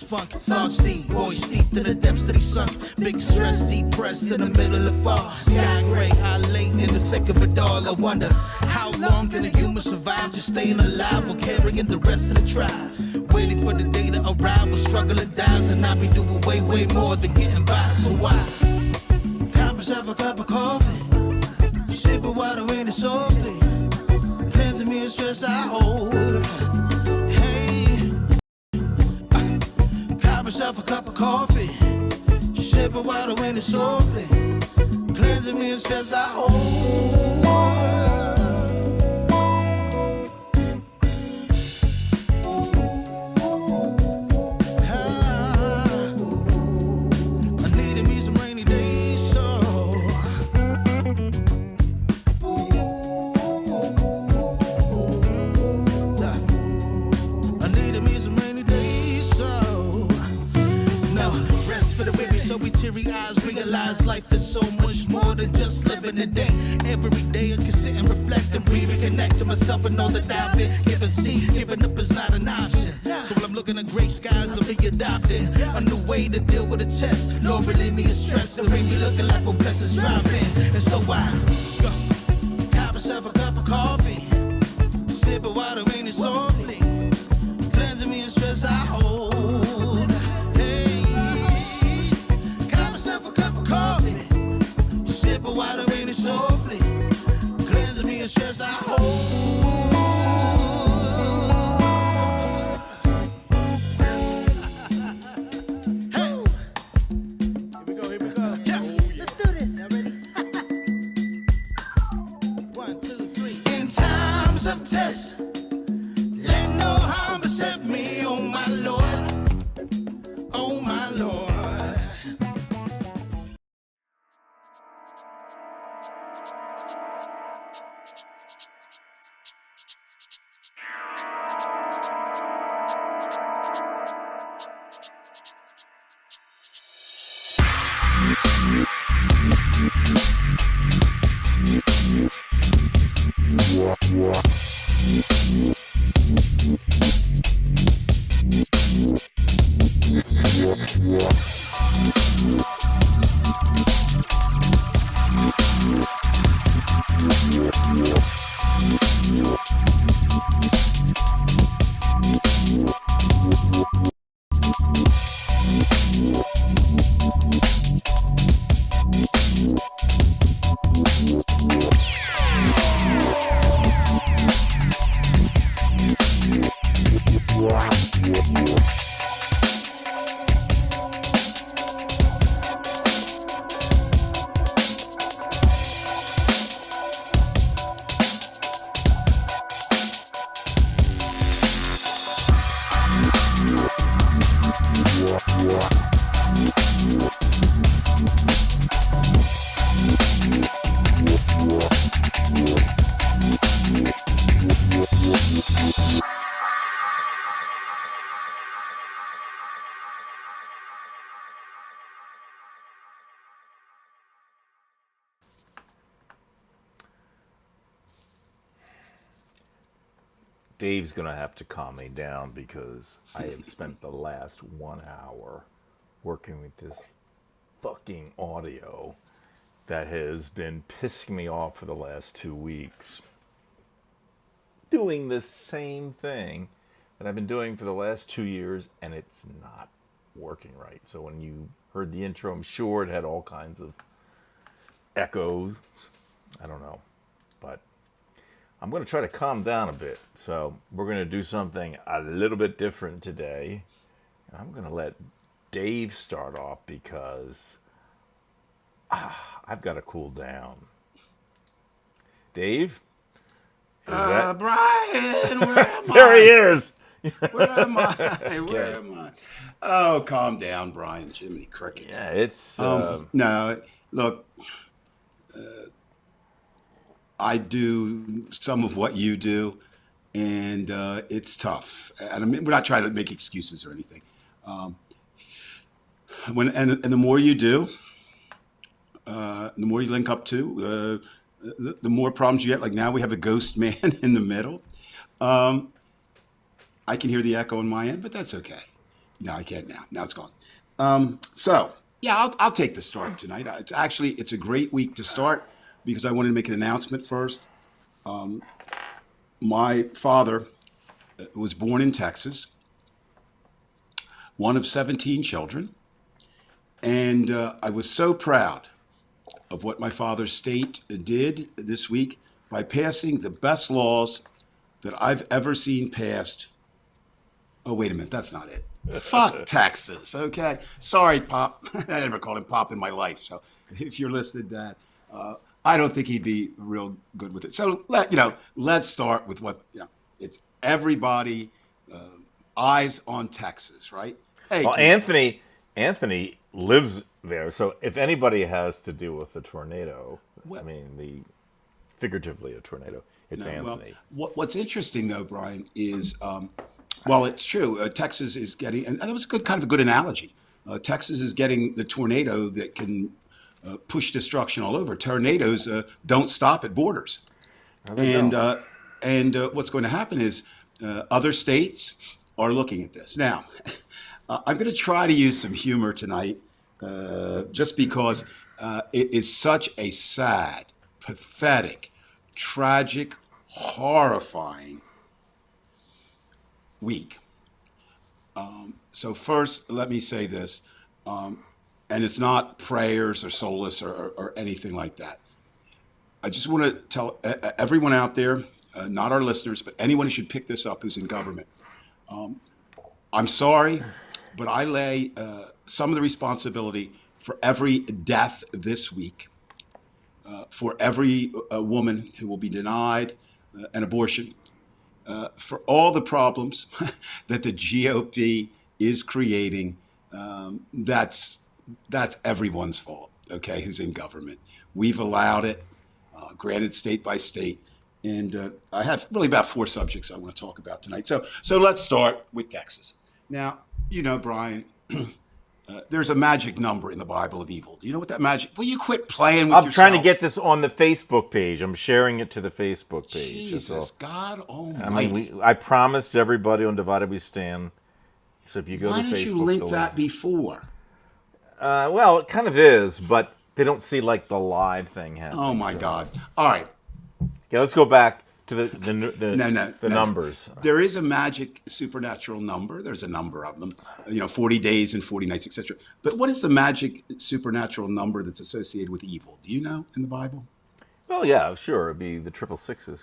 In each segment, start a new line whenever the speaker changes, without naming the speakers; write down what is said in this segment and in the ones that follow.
funk. Thoughts deep, boys steeped in the depths that he sunk. Big stress, depressed in the middle of fall. Sky gray, I late in the thick of it all. I wonder, how long can a human survive just staying alive or carrying the rest of the tribe? Waiting for the day to arrive or struggling dies, and I be doing way, way more than getting by. So why? Got myself a cup of coffee, sipping water in it softly, cleansing me of stress I hold. Hey, got myself a cup of coffee, sipping water in it softly, cleansing me of stress I hold. Realize life is so much more than just living the day. Every day I can sit and reflect and breathe and connect to myself and know that I've been given. See, giving up is not an option. So when I'm looking at gray skies, I'll be adopting a new way to deal with a test. Lord, relieve me of stress. The ring be looking like what blessings dropping. And so I got myself a cup of coffee, sipping water in it softly, cleansing me of stress I hold. Water in it softly, cleansing me of stress I hold. Hey, here we go. Yeah. Let's do this. Y'all ready? 1, 2, 3. In times of test, let no harm beset me, oh my Lord, oh my Lord.
Dave's going to have to calm me down because I have spent the last 1 hour working with this fucking audio that has been pissing me off for the last 2 weeks. Doing the same thing that I've been doing for the last 2 years, and it's not working right. So when you heard the intro, I'm sure it had all kinds of echoes. I don't know. But I'm going to try to calm down a bit. So we're going to do something a little bit different today. I'm going to let Dave start off because I've got to cool down. Dave?
Brian, where am I?
There he is.
Where am I? Where am I? Oh, calm down, Brian. Jiminy Crickets.
Yeah, it's...
No, look, I do some of what you do, and it's tough. And I mean, we're not trying to make excuses or anything. And the more you do, the more you link up to, the more problems you get. Like now we have a ghost man in the middle. I can hear the echo on my end, but that's okay. No, I can't now. Now it's gone. So yeah, I'll take the start tonight. It's a great week to start because I wanted to make an announcement first. My father was born in Texas, one of 17 children, and I was so proud of what my father's state did this week by passing the best laws that I've ever seen passed. Oh, wait a minute, that's not it. Fuck Texas, okay? Sorry, Pop. I never called him Pop in my life, so if you're listening, Dad, I don't think he'd be real good with it. So let's start with what it's everybody eyes on Texas, right? Hey,
Well,
kids,
Anthony lives there, so if anybody has to do with the tornado, I
well,
mean, the figuratively a tornado, it's
no, well,
Anthony.
what's interesting though, Brian, is well, it's true. Texas is getting, and that was a good kind of a good analogy. Texas is getting the tornado that can push destruction all over. Tornadoes don't stop at borders,
No, they
and
don't.
uh, what's going to happen is other states are looking at this now. I'm going to try to use some humor tonight, just because it is such a sad, pathetic, tragic, horrifying week. So first, let me say this, and it's not prayers or solace or anything like that. I just want to tell everyone out there, not our listeners, but anyone who should pick this up who's in government. I'm sorry, but I lay some of the responsibility for every death this week, for every woman who will be denied an abortion, for all the problems that the GOP is creating. That's everyone's fault. Okay, who's in government? We've allowed it, granted state by state, and I have really about four subjects I want to talk about tonight. So let's start with Texas. Now, Brian, there's a magic number in the Bible of evil. Do you know what that magic? Will you quit playing with
I'm trying to
yourself?
get this on the Facebook page. I'm sharing it to the Facebook page. That's
Jesus,
all.
God
I mean,
Almighty!
I promised everybody on Divided We Stand. So if you go
Why
to
didn't you
Facebook,
link that before?
well, it kind of is, but they don't see like the live thing
Oh
happening.
my
So
God! All right,
yeah, let's go back to the
no.
numbers.
There is a magic supernatural number. There's a number of them. 40 days and 40 nights, etc. But what is the magic supernatural number that's associated with evil? Do you know in the Bible?
Well, yeah, sure, it'd be the triple sixes.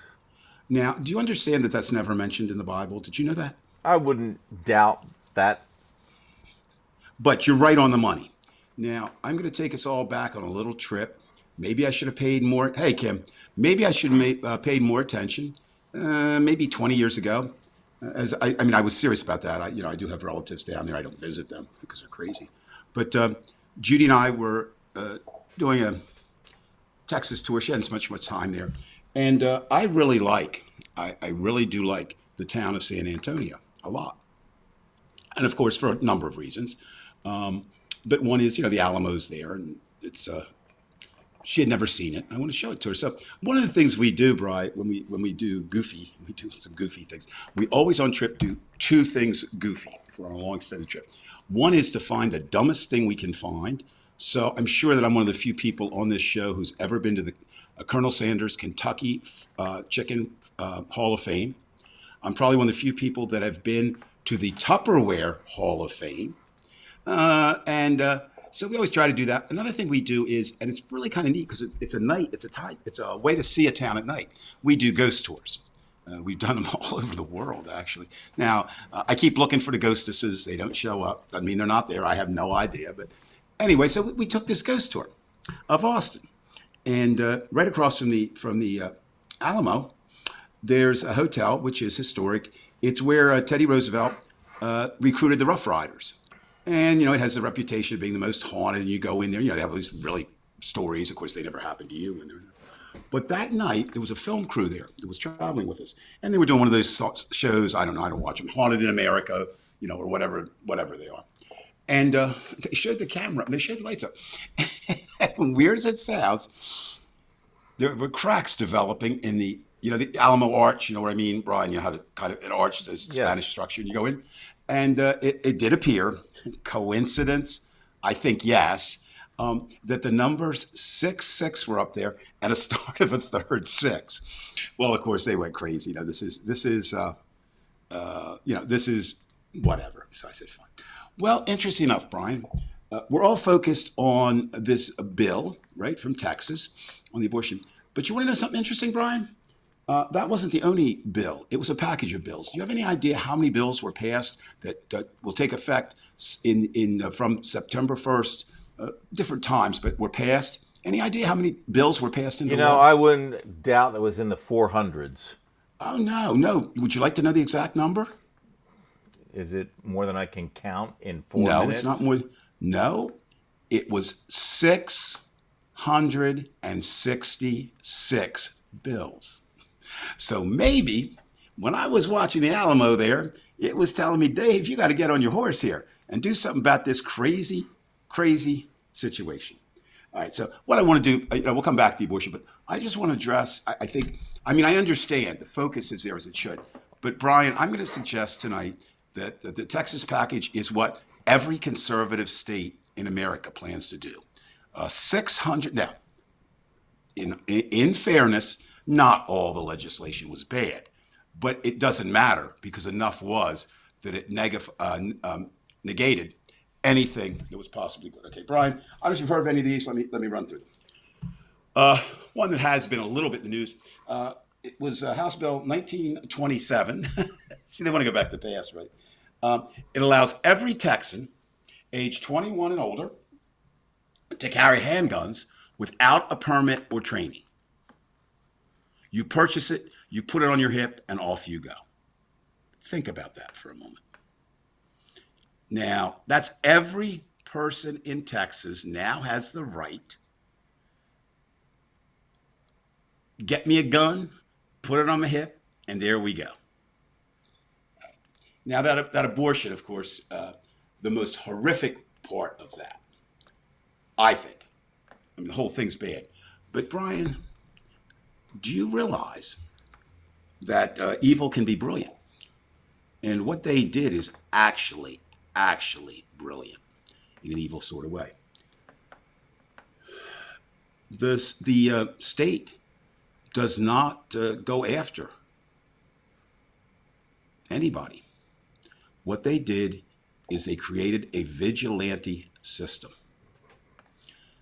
Now, do you understand that that's never mentioned in the Bible? Did you know that?
I wouldn't doubt that.
But you're right on the money. Now, I'm going to take us all back on a little trip. Maybe I should have paid more. Hey, Kim, maybe I should have paid more attention. Maybe 20 years ago. I mean, I was serious about that. I do have relatives down there. I don't visit them because they're crazy. But Judy and I were doing a Texas tour. She hadn't spent much time there. And I really do like the town of San Antonio a lot. And of course, for a number of reasons. But one is, the Alamo's there, and she had never seen it. I want to show it to her. So one of the things we do, Bri, when we do some goofy things. We always on trip do two things goofy for a long extended trip. One is to find the dumbest thing we can find. So I'm sure that I'm one of the few people on this show who's ever been to the Colonel Sanders Kentucky Chicken Hall of Fame. I'm probably one of the few people that have been to the Tupperware Hall of Fame. So we always try to do that. Another thing we do is, and it's really kind of neat because it's a way to see a town at night. We do ghost tours. We've done them all over the world, actually. Now, I keep looking for the ghostesses. They don't show up. Doesn't mean they're not there. I have no idea. But anyway, so we took this ghost tour of Austin. And right across from the Alamo, there's a hotel, which is historic. It's where Teddy Roosevelt recruited the Rough Riders. And, it has the reputation of being the most haunted. And you go in there, they have all these really stories. Of course, they never happened to you. But that night, there was a film crew there that was traveling with us. And they were doing one of those shows, I don't know, I don't watch them, Haunted in America, or whatever they are. And they showed the camera, they showed the lights up. And weird as it sounds, there were cracks developing in the Alamo Arch, you know what I mean, Brian? You know how the kind of an arch, does
Yes.
Spanish structure, and you go in. And it did appear, coincidence, I think yes, that the numbers 6 6 were up there and a start of a third six. Well, of course they went crazy. This is whatever. So I said, fine. Well, interesting enough, Brian, we're all focused on this bill, right, from Texas on the abortion. But you want to know something interesting, Brian? That wasn't the only bill. It was a package of bills. Do you have any idea how many bills were passed that will take effect in from September 1st? Different times, but were passed. Any idea how many bills were passed into law?
I wouldn't doubt that was in the 400s.
Oh, no, no. Would you like to know the exact number?
Is it more than I can count in 4 minutes?
It's not more. No, it was 666 bills. So maybe when I was watching the Alamo there, it was telling me, Dave, you got to get on your horse here and do something about this crazy, crazy situation. All right. So what I want to do, we'll come back to the abortion, but I just want to address, I understand the focus is there as it should. But Brian, I'm going to suggest tonight that the Texas package is what every conservative state in America plans to do. 600, now, in fairness, not all the legislation was bad, but it doesn't matter because enough was that it negated anything that was possibly good. Okay, Brian, I don't know if you've heard of any of these. Let me run through them. One that has been a little bit in the news. It was House Bill 1927. See, they want to go back to the past, right? It allows every Texan age 21 and older to carry handguns without a permit or training. You purchase it, you put it on your hip, and off you go. Think about that for a moment. Now, that's every person in Texas now has the right. Get me a gun, put it on my hip, and there we go. Now, that abortion, of course, the most horrific part of that, I think. I mean, the whole thing's bad. But, Brian, do you realize that evil can be brilliant? And what they did is actually brilliant in an evil sort of way. The state does not go after anybody. What they did is they created a vigilante system.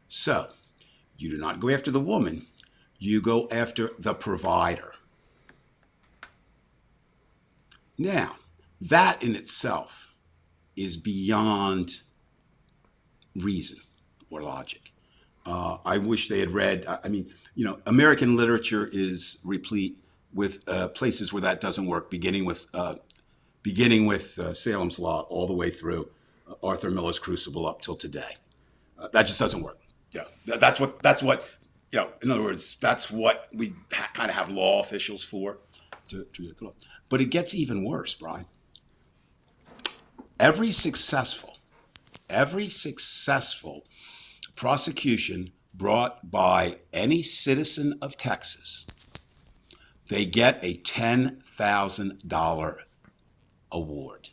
So you do not go after the woman, you go after the provider. Now, that in itself is beyond reason or logic. I wish they had read, American literature is replete with places where that doesn't work, beginning with Salem's Lot all the way through Arthur Miller's Crucible up till today. That just doesn't work. Yeah, that's what, in other words, that's what we kind of have law officials for. But it gets even worse, Brian. Every successful prosecution brought by any citizen of Texas, they get a $10,000 award.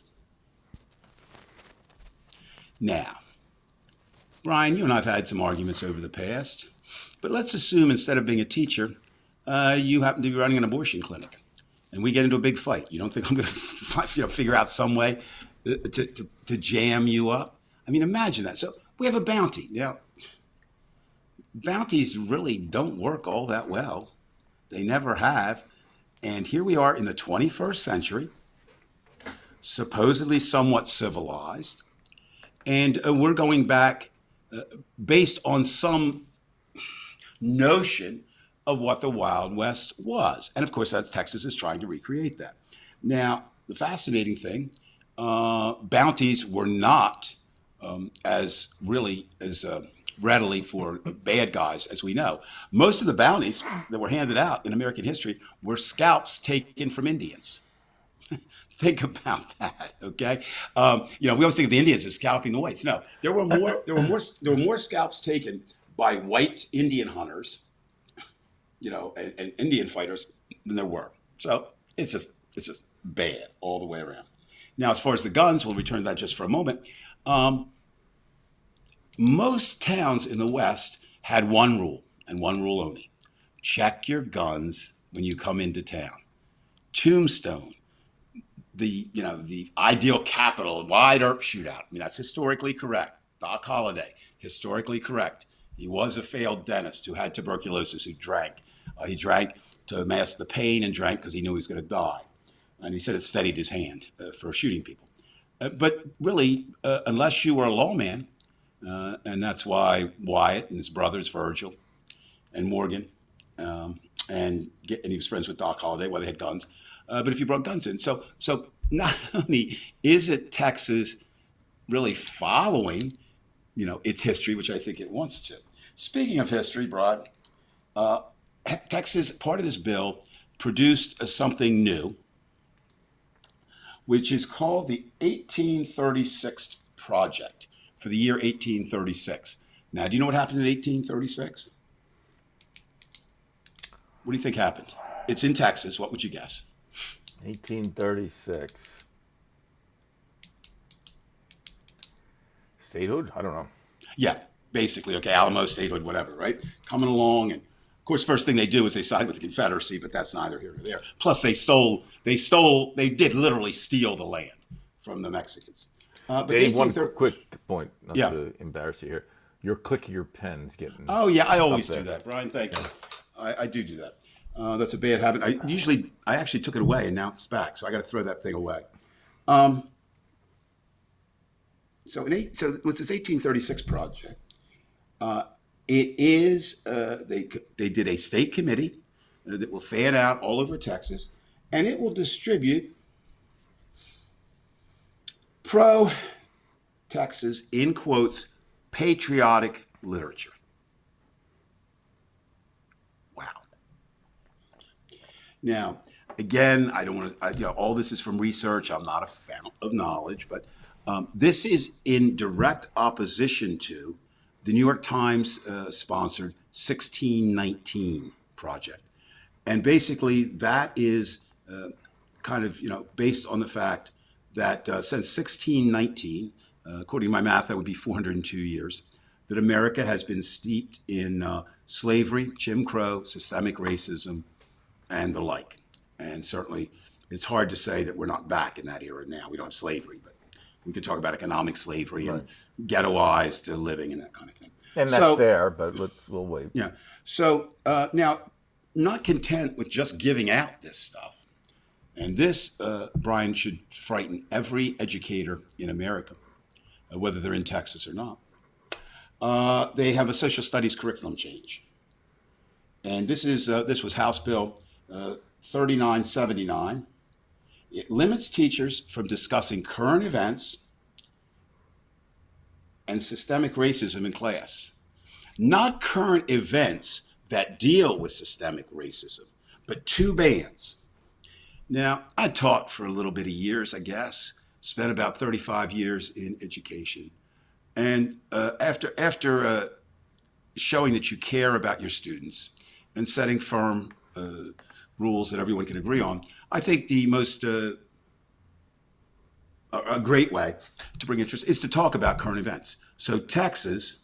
Now, Brian, you and I have had some arguments over the past, but let's assume instead of being a teacher, you happen to be running an abortion clinic, and we get into a big fight. You don't think I'm going to figure out some way to jam you up? I mean, imagine that. So we have a bounty. Now, bounties really don't work all that well. They never have. And here we are in the 21st century, supposedly somewhat civilized, and we're going back based on some notion of what the Wild West was. And of course, Texas is trying to recreate that. Now, the fascinating thing, bounties were not as readily for bad guys as we know. Most of the bounties that were handed out in American history were scalps taken from Indians. Think about that, okay? We always think of the Indians as scalping the whites. No, there were more scalps taken by white Indian hunters, and Indian fighters than there were. So it's just bad all the way around. Now, as far as the guns, we'll return to that just for a moment. Um, Most towns in the West had one rule and one rule only: check your guns when you come into town. Tombstone, the ideal capital, wide earp shootout. I mean, that's historically correct. Doc Holliday, historically correct. He was a failed dentist who had tuberculosis, who drank. He drank to mask the pain and drank because he knew he was going to die. And he said it steadied his hand for shooting people. But really, unless you were a lawman, and that's why Wyatt and his brothers, Virgil and Morgan, and he was friends with Doc Holliday, why they had guns. But if you brought guns in, so not only is it Texas really following, its history, which I think it wants to. Speaking of history, Brad, Texas, part of this bill produced something new, which is called the 1836 Project for the year 1836. Now, do you know what happened in 1836? What do you think happened? It's in Texas. What would you guess?
1836. Statehood? I don't know.
Yeah, basically. Okay, Alamo, statehood, whatever, right? Coming along, and of course, first thing they do is they side with the Confederacy, but that's neither here nor there. Plus, they did literally steal the land from the Mexicans. But
Dave, one quick point, not
Yeah.
to embarrass you here. Your click of your pen's getting.
Oh yeah, I always
up
do
there.
that, Brian. Thank you. I do that. That's a bad habit. I actually took it away, and now it's back, so I got to throw that thing away. So with this 1836 project, it is they did a state committee that will fan out all over Texas, and it will distribute pro Texas, in quotes, patriotic literature. Wow. Now, again, I don't want to, all this is from research. I'm not a fount of knowledge, but this is in direct opposition to the New York Times sponsored 1619 project. And basically, that is kind of, based on the fact that since 1619, according to my math, that would be 402 years, that America has been steeped in slavery, Jim Crow, systemic racism, and the like. And certainly, it's hard to say that we're not back in that era now. We don't have slavery, but we could talk about economic slavery and ghettoized living and that kind of thing.
And that's there, but we'll wait.
Yeah. So now, not content with just giving out this stuff, and this, Brian, should frighten every educator in America, whether they're in Texas or not. They have a social studies curriculum change. And this was House Bill 3979. It limits teachers from discussing current events and systemic racism in class. Not current events that deal with systemic racism, but two bans. Now, I taught for a little bit of years, I guess, spent about 35 years in education. And after showing that you care about your students and setting firm rules that everyone can agree on, I think the most a great way to bring interest is to talk about current events. So Texas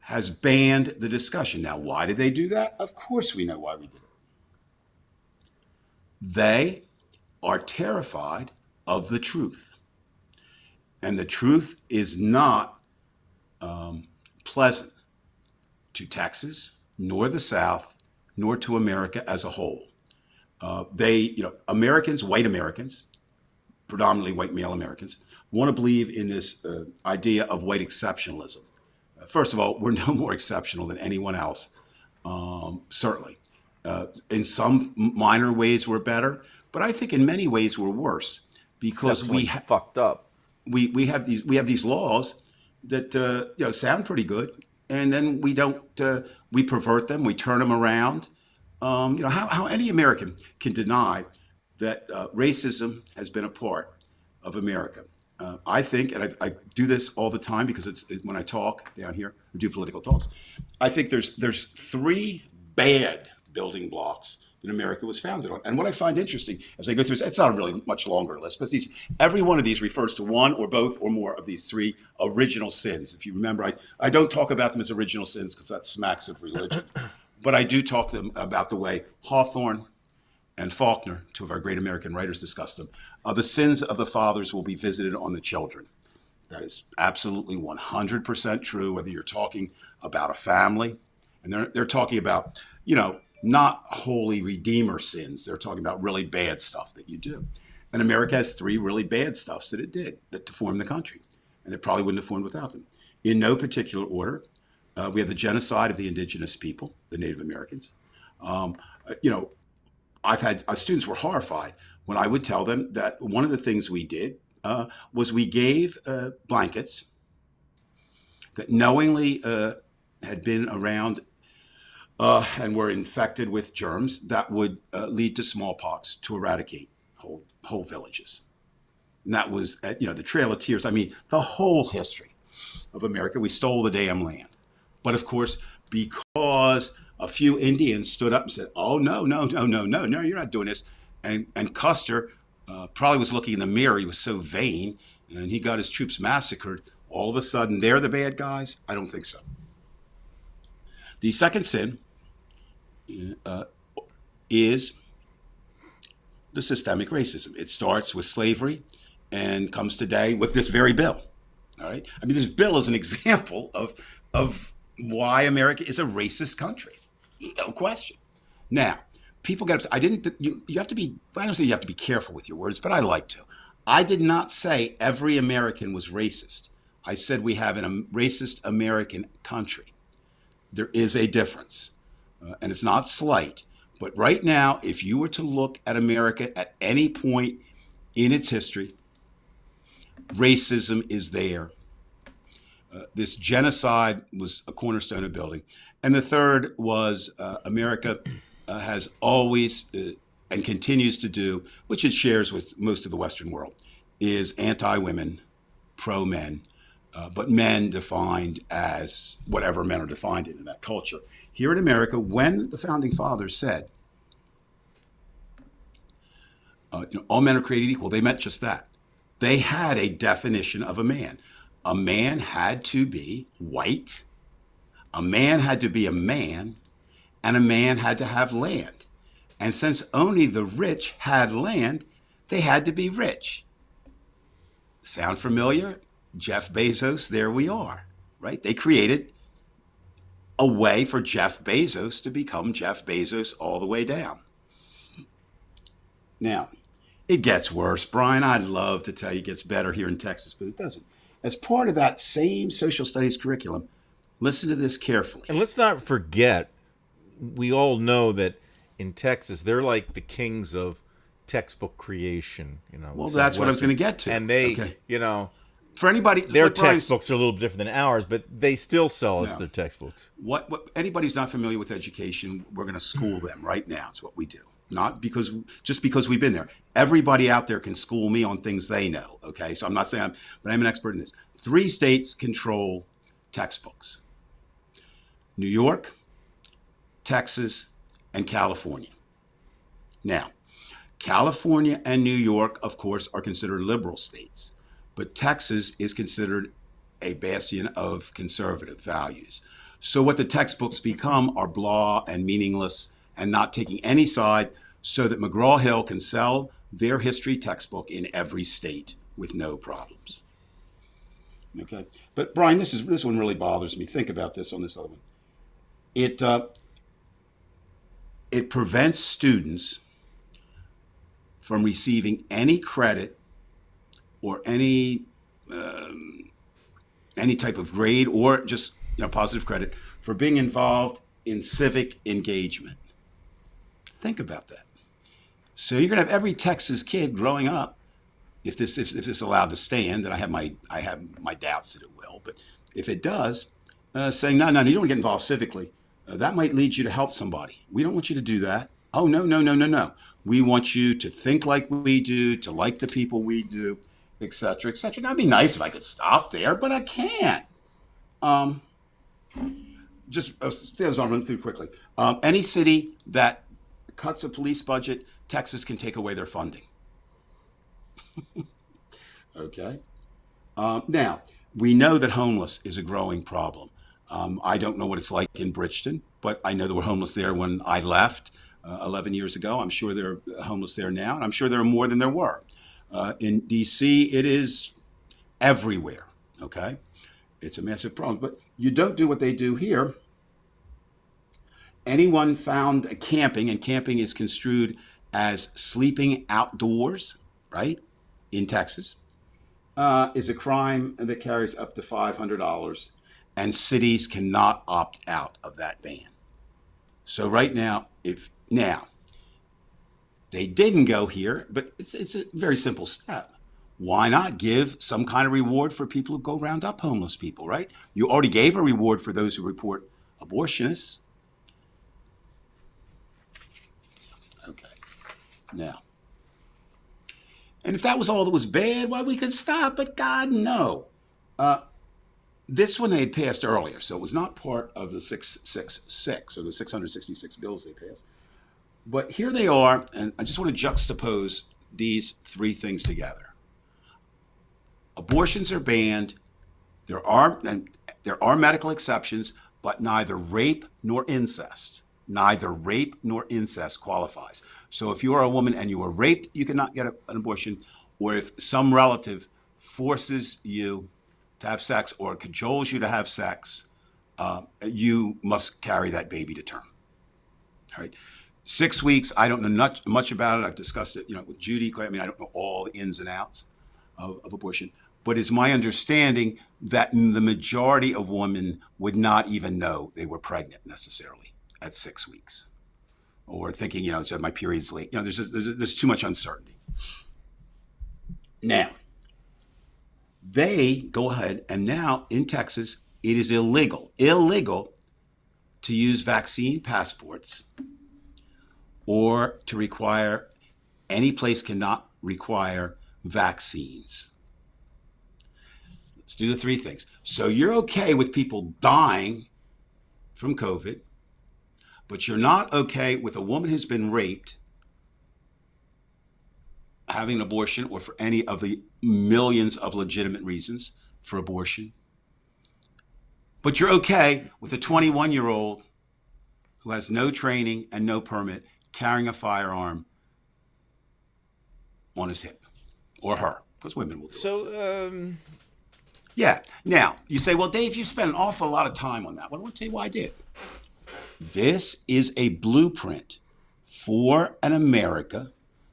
has banned the discussion. Now, why did they do that? Of course we know why we did it. They are terrified of the truth. And the truth is not pleasant to Texas, nor the South, nor to America as a whole. Americans, white Americans, predominantly white male Americans, want to believe in this idea of white exceptionalism. First of all, we're no more exceptional than anyone else, certainly. In some minor ways, we're better, but I think in many ways we're worse because we
fucked up.
We have these laws that sound pretty good, and then we don't. We pervert them. We turn them around. How any American can deny that racism has been a part of America. I think, and I do this all the time because when I talk down here, we do political talks. I think there's three bad building blocks that America was founded on. And what I find interesting as I go through, it's not a really much longer list, but every one of these refers to one or both or more of these three original sins. If you remember, I don't talk about them as original sins because that smacks of religion, but I do talk them about the way Hawthorne and Faulkner, two of our great American writers, discussed them. The sins of the fathers will be visited on the children. That is absolutely 100% true, whether you're talking about a family, and they're talking about, not holy redeemer sins. They're talking about really bad stuff that you do. And America has three really bad stuffs that it did that to form the country. And it probably wouldn't have formed without them. In no particular order, we have the genocide of the indigenous people, the Native Americans. I've had students were horrified when I would tell them that one of the things we did was we gave blankets that knowingly had been around and were infected with germs that would lead to smallpox to eradicate whole villages. And that was, the Trail of Tears. I mean, the whole history of America, we stole the damn land. But of course, because a few Indians stood up and said, oh, no, you're not doing this. And Custer probably was looking in the mirror. He was so vain, and he got his troops massacred. All of a sudden, they're the bad guys? I don't think so. The second sin is the systemic racism. It starts with slavery and comes today with this very bill. All right. I mean, this bill is an example of why America is a racist country. No question. Now, people get upset. You have to be, I don't say you have to be careful with your words, but I like to. I did not say every American was racist. I said we have a racist American country. There is a difference, and it's not slight. But right now, if you were to look at America at any point in its history, racism is there. This genocide was a cornerstone of building. And the third was America has always and continues to do, which it shares with most of the Western world, is anti-women, pro-men, but men defined as whatever men are defined in that culture. Here in America, when the Founding Fathers said, all men are created equal, they meant just that. They had a definition of a man. A man had to be white, a man had to be a man, and a man had to have land. And since only the rich had land, they had to be rich. Sound familiar? Jeff Bezos, there we are, right? They created a way for Jeff Bezos to become Jeff Bezos all the way down. Now, it gets worse. Brian, I'd love to tell you it gets better here in Texas, but it doesn't. As part of that same social studies curriculum, listen to this carefully.
And let's not forget, we all know that in Texas, they're like the kings of textbook creation.
Well, that's what I was going to get to.
And they,
okay. For anybody,
their textbooks are a little different than ours, but they still sell us their textbooks.
What anybody's not familiar with education, we're going to school them right now. It's what we do. Not just because we've been there. Everybody out there can school me on things they know. Okay, so I'm not saying but I'm an expert in this. 3 states control textbooks: New York, Texas, and California. Now, California and New York, of course, are considered liberal states, but Texas is considered a bastion of conservative values. So what the textbooks become are blah and meaningless and not taking any side, so that McGraw-Hill can sell their history textbook in every state with no problems. Okay, but Brian, this one really bothers me. Think about this on this other one. It prevents students from receiving any credit or any type of grade or just positive credit for being involved in civic engagement. Think about that. So you're going to have every Texas kid growing up, if this is allowed to stand, and I have my doubts that it will, but if it does, saying no, you don't want to get involved civically. That might lead you to help somebody. We don't want you to do that. Oh, no. We want you to think like we do, to like the people we do, et cetera, et cetera. Now, it'd be nice if I could stop there, but I can't. Just I'll run through quickly. Any city that cuts a police budget, Texas can take away their funding. Okay. Now, we know that homeless is a growing problem. I don't know what it's like in Bridgeton, but I know there were homeless there when I left 11 years ago. I'm sure there are homeless there now, and I'm sure there are more than there were. In D.C., it is everywhere, okay? It's a massive problem. But you don't do what they do here. Anyone found camping, and camping is construed as sleeping outdoors, right, in Texas, is a crime that carries up to $500, and cities cannot opt out of that ban. So right now, they didn't go here, but it's a very simple step. Why not give some kind of reward for people who go round up homeless people, right? You already gave a reward for those who report abortionists. Okay. Now, and if that was all that was bad, well, we could stop, but God, no. This one they had passed earlier, so it was not part of the 666 or the 666 bills they passed. But here they are, and I just want to juxtapose these three things together. Abortions are banned. There are medical exceptions, but neither rape nor incest qualifies. So if you are a woman and you were raped, you cannot get an abortion. Or if some relative forces you to have sex or cajoles you to have sex, you must carry that baby to term. All right. 6 weeks, I don't know much about it. I've discussed it, with Judy. I mean, I don't know all the ins and outs of abortion, but it's my understanding that the majority of women would not even know they were pregnant necessarily at 6 weeks, or thinking, so my period's late. There's too much uncertainty. Now, they go ahead, and now in Texas, it is illegal to use vaccine passports, or to require, any place cannot require vaccines. Let's do the three things. So you're okay with people dying from COVID, but you're not okay with a woman who's been raped having an abortion, or for any of the millions of legitimate reasons for abortion. But you're okay with a 21-year-old who has no training and no permit carrying a firearm on his hip, or her, because women will do it.
So,
yeah. Now, you say, well, Dave, you spent an awful lot of time on that. Well, I want to tell you why I did. This is a blueprint for an America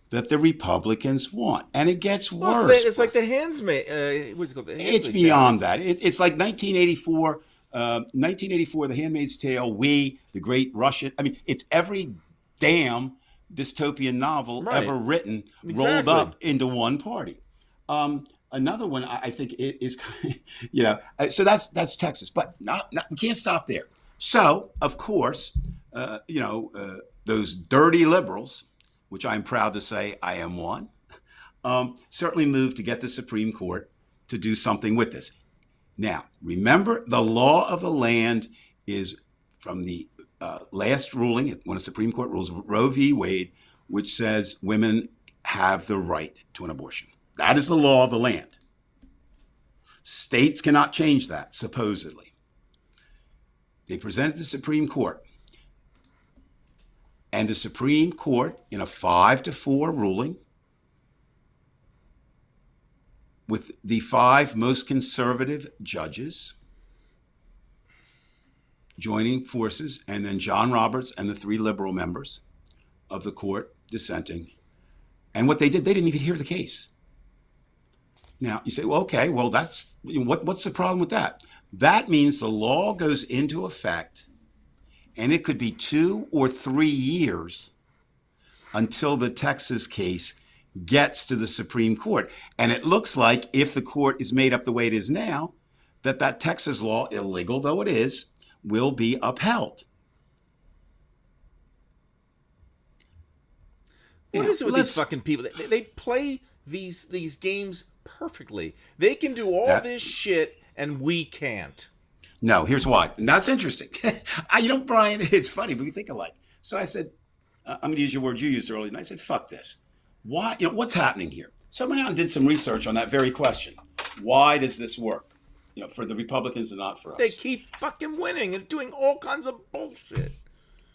that the Republicans want. And it gets worse.
It's like the Handmaid. What's it called?
It's beyond that. It's like 1984, The Handmaid's Tale, The Great Russian. I mean, it's every damn dystopian novel ever written rolled up into one party. Another one I think is, so that's Texas, but we can't stop there. So, of course, those dirty liberals, which I'm proud to say I am one, certainly moved to get the Supreme Court to do something with this. Now, remember, the law of the land is from the last ruling, one of the Supreme Court rules, Roe v. Wade, which says women have the right to an abortion. That is the law of the land. States cannot change that, supposedly. They presented the Supreme Court. And the Supreme Court, in a 5-4 ruling, with the 5 most conservative judges joining forces, and then John Roberts and the 3 liberal members of the court dissenting. And what they did, they didn't even hear the case. Now, you say, well, okay, well, that's what's the problem with that? That means the law goes into effect, and it could be 2 or 3 years until the Texas case gets to the Supreme Court. And it looks like, if the court is made up the way it is now, that Texas law, illegal though it is, will be upheld.
What is it with these fucking people? They play these games perfectly. They can do all this shit, and we can't.
No, here's why. And that's interesting. Brian, it's funny, but we think alike. So I said, I'm going to use your word you used earlier, and I said, fuck this. Why? What's happening here? So I went out and did some research on that very question. Why does this work? For the Republicans and not for us.
They keep fucking winning and doing all kinds of bullshit.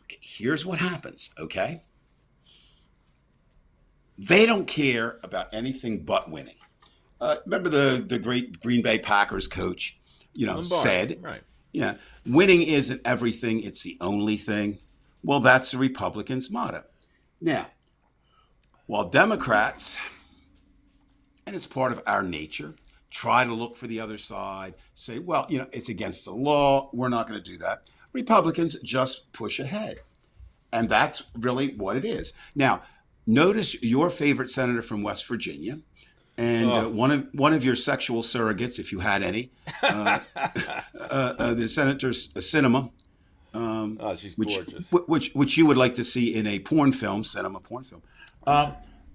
Okay, here's what happens, okay? They don't care about anything but winning. Remember the great Green Bay Packers coach, said,
right.
Yeah, winning isn't everything, it's the only thing. Well, that's the Republicans' motto. Now, while Democrats, and it's part of our nature, try to look for the other side, say, well, it's against the law, we're not going to do that. Republicans just push ahead. And that's really what it is. Now, notice your favorite senator from West Virginia, and one of your sexual surrogates, if you had any, the Senator Sinema,
she's gorgeous.
Which you would like to see in a porn film, cinema porn film.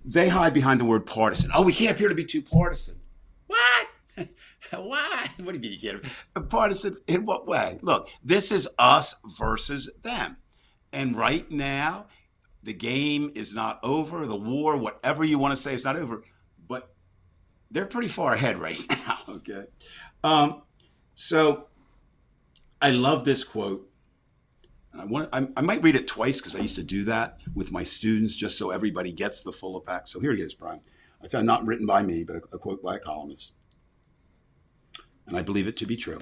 They hide behind the word partisan. Oh, we can't appear to be too partisan. What? Why? What do you mean you can't? Partisan in what way? Look, this is us versus them. And right now, the game is not over. The war, whatever you want to say, is not over. But they're pretty far ahead right now, okay? So I love this quote. I might read it twice because I used to do that with my students just so everybody gets the full effect. So here it is, Brian. I found not written by me, but a quote by a columnist. And I believe it to be true.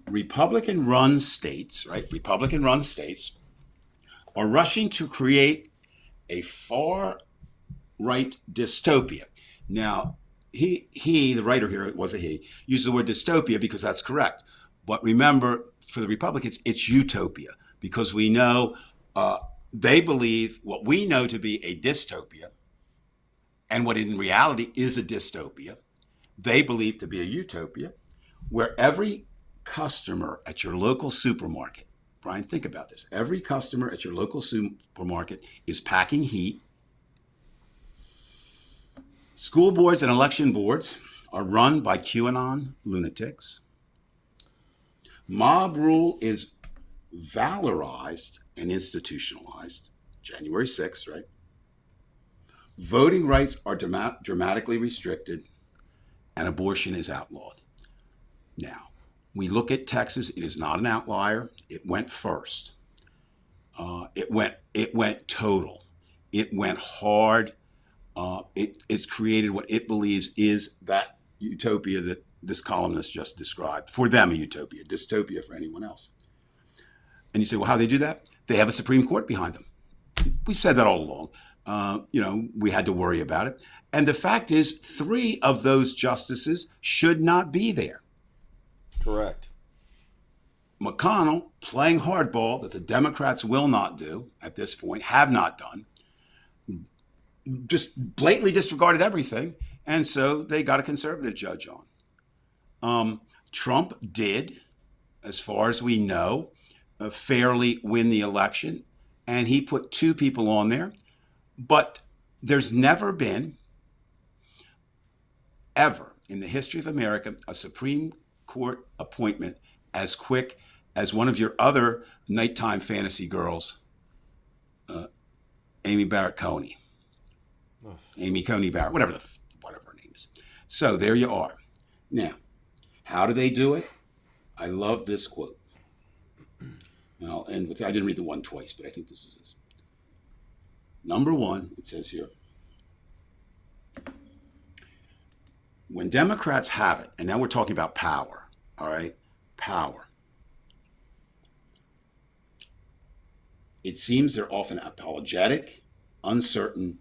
Republican-run states are rushing to create a far-right dystopia. Now, he, the writer here, it was a he, used the word dystopia because that's correct. But remember, for the Republicans, it's utopia because we know they believe what we know to be a dystopia and what in reality is a dystopia, they believe to be a utopia, where every customer at your local supermarket, Brian, think about this. Every customer at your local supermarket is packing heat. School boards and election boards are run by QAnon lunatics. Mob rule is valorized and institutionalized. January 6th, right? Voting rights are dramatically restricted, and abortion is outlawed. Now, we look at Texas. It is not an outlier. It went first. It went total. It went hard. It's created what it believes is that utopia that this columnist just described. For them, a utopia, dystopia for anyone else. And you say, well, how do they do that? They have a Supreme Court behind them. We've said that all along. We had to worry about it. And the fact is, 3 of those justices should not be there.
Correct.
McConnell playing hardball that the Democrats will not do at this point, have not done, just blatantly disregarded everything. And so they got a conservative judge on. Trump did, as far as we know, fairly win the election. And he put 2 people on there. But there's never been, ever in the history of America, a Supreme Court appointment as quick as one of your other nighttime fantasy girls, Amy Barrett Coney. Amy Coney Barrett, whatever her name is. So there you are. Now, how do they do it? I love this quote. And I'll end with, I didn't read the one twice, but I think this is this. Number 1, it says here, when Democrats have it, and now we're talking about power, all right? Power. It seems they're often apologetic, uncertain,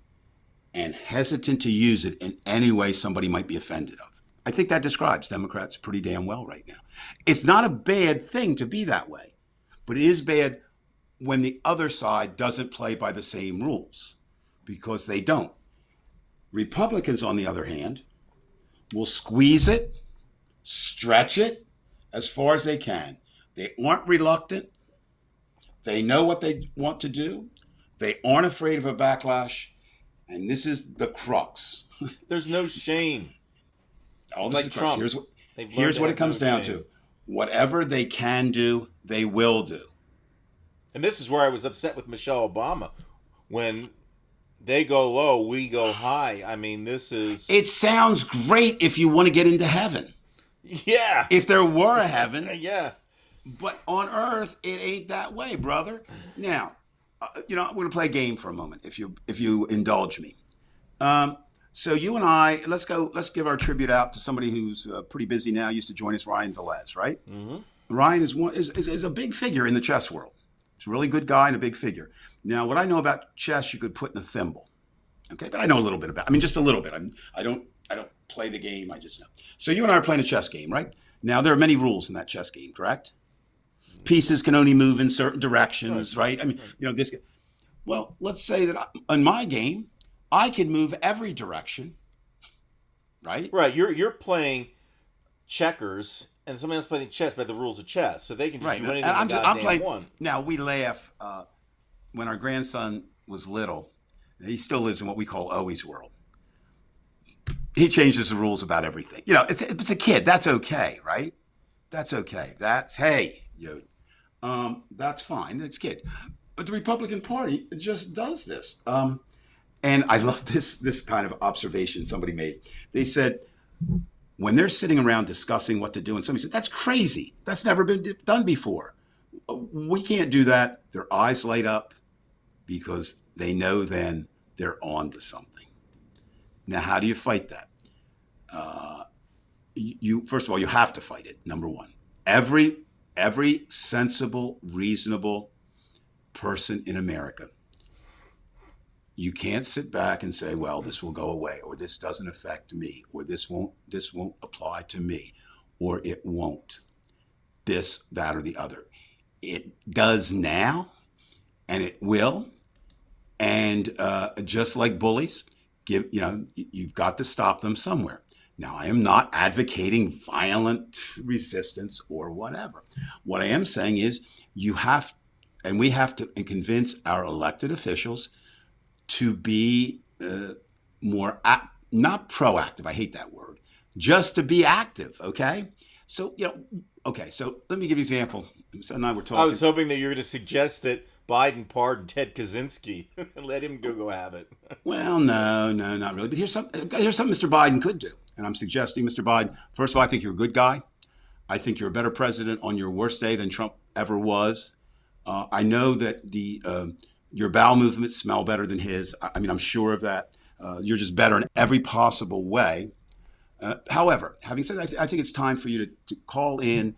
and hesitant to use it in any way somebody might be offended of. I think that describes Democrats pretty damn well right now. It's not a bad thing to be that way, but it is bad when the other side doesn't play by the same rules, because they don't. Republicans, on the other hand, will squeeze it, stretch it as far as they can. They aren't reluctant. They know what they want to do. They aren't afraid of a backlash. And this is the crux.
There's no shame.
All
like Trump.
Here's what it comes down to. Whatever they can do, they will do.
And this is where I was upset with Michelle Obama. when they go low, we go high. I mean, this is
It sounds great if you want to get into heaven.
yeah,
If there were a heaven,
yeah.
but on earth it ain't that way, brother. Now, I'm going to play a game for a moment, if you indulge me. So you and I, let's give our tribute out to somebody who's pretty busy now. Used to join us, Ryan Velez, right? Mm-hmm. Ryan is a big figure in the chess world. He's a really good guy and a big figure. Now, what I know about chess, you could put in a thimble. Okay, but I know a little bit about. I mean, just a little bit. I don't play the game. I just know. So you and I are playing a chess game, right? Now there are many rules in that chess game, correct? Pieces can only move in certain directions, right? I mean, this. Well, let's say that in my game, I can move every direction, right?
Right. You're playing checkers, and somebody else playing chess by the rules of chess, so they can just do anything
I'm playing.
want.
Now we laugh when our grandson was little. He still lives in what we call Owi's world. He changes the rules about everything. It's a kid. That's okay, right? That's okay. That's that's fine. It's kid. But the Republican Party just does this. And I love this kind of observation somebody made. They said, when they're sitting around discussing what to do, and somebody said, that's crazy. That's never been done before. We can't do that. Their eyes light up because they know then they're on to something. Now, how do you fight that? First of all, you have to fight it, number one. Every sensible, reasonable person in America, you can't sit back and say, well, this will go away, or this doesn't affect me, or this won't apply to me, or it won't. This, that, or the other. It does now, and it will. And just like bullies, you've got to stop them somewhere. Now, I am not advocating violent resistance or whatever. What I am saying is we have to convince our elected officials to be more, not proactive. I hate that word. Just to be active, okay? So, so let me give you an example. So now we're talking.
I was hoping that you were going to suggest that Biden pardon Ted Kaczynski and let him go have it.
Well, no, not really. But here's something Mr. Biden could do. And I'm suggesting, Mr. Biden, first of all, I think you're a good guy. I think you're a better president on your worst day than Trump ever was. I know that your bowel movements smell better than his. I mean, I'm sure of that. You're just better in every possible way. However, having said that, I think it's time for you to call in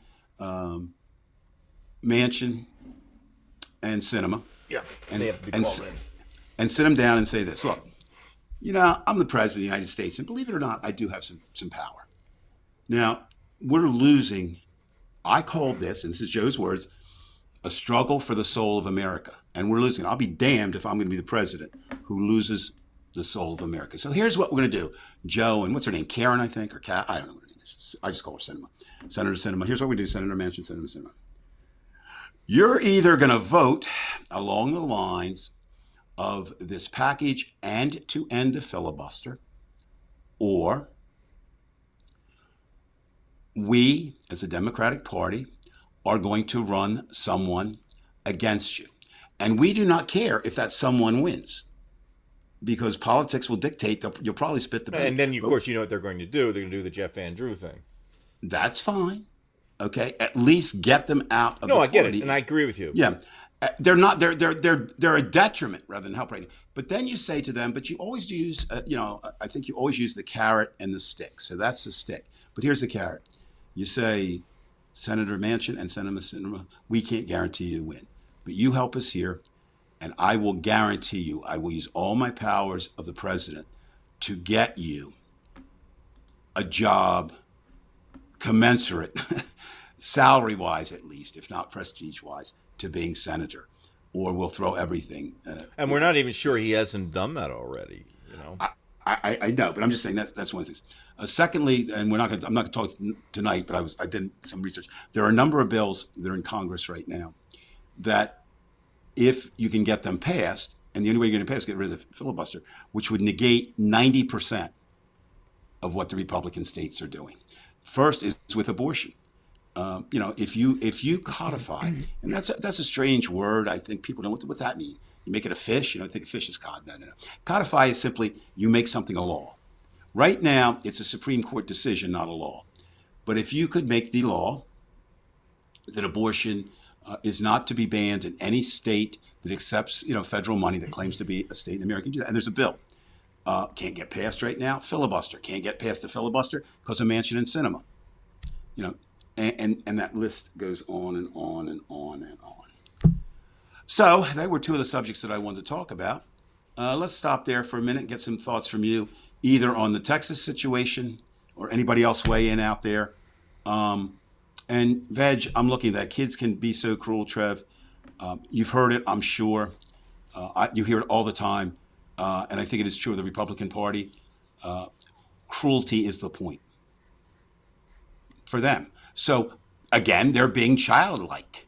Manchin and Sinema.
Yeah, and they have to be called in.
And sit them down and say this. Look, I'm the president of the United States, and believe it or not, I do have some power. Now, we're losing, I called this, and this is Joe's words, a struggle for the soul of America. And we're losing. I'll be damned if I'm going to be the president who loses the soul of America. So here's what we're going to do. Joe, and what's her name? Karen, I think, or Kat? I don't know what her name is. I just call her Sinema. Senator Sinema. Here's what we do, Senator Manchin, Senator Sinema. You're either going to vote along the lines of this package and to end the filibuster, or we, as a Democratic Party, are going to run someone against you. And we do not care if that someone wins, because politics will dictate that you'll probably spit the paint.
And then, of course, you know what they're going to do. They're going to do the Jeff Van Drew thing.
That's fine. Okay, at least get them out of the
party. No, I get it, and I agree with you.
Yeah, they're not. They're a detriment rather than help. Right. But then you say to them, but you always use. I think you always use the carrot and the stick. So that's the stick. But here's the carrot. You say, Senator Manchin and Senator Sinema, we can't guarantee you to win, but you help us here, and I will guarantee you, I will use all my powers of the president to get you a job commensurate, salary-wise at least, if not prestige-wise, to being senator, or we'll throw everything.
And we're not even sure he hasn't done that already.
I know, but I'm just saying that's one of the things. Secondly, and I'm not going to talk tonight, but I did some research. There are a number of bills that are in Congress right now that, if you can get them passed, and the only way you're going to pass is get rid of the filibuster, which would negate 90% of what the Republican states are doing. First is with abortion. If you codify, and that's a strange word. I think people don't. What's that mean? You make it a fish. You don't think a fish is cod. No. Codify is simply you make something a law. Right now, it's a Supreme Court decision, not a law. But if you could make the law that abortion is not to be banned in any state that accepts, federal money that claims to be a state in America, and there's a bill. Can't get passed right now. Filibuster. Can't get past the filibuster because of Manchin and Sinema. And that list goes on and on and on and on. So they were two of the subjects that I wanted to talk about. Let's stop there for a minute and get some thoughts from you, either on the Texas situation or anybody else weigh in out there. And Veg, I'm looking at that. Kids can be so cruel, Trev. You've heard it, I'm sure. You hear it all the time. And I think it is true of the Republican Party. Cruelty is the point for them. So again, they're being childlike,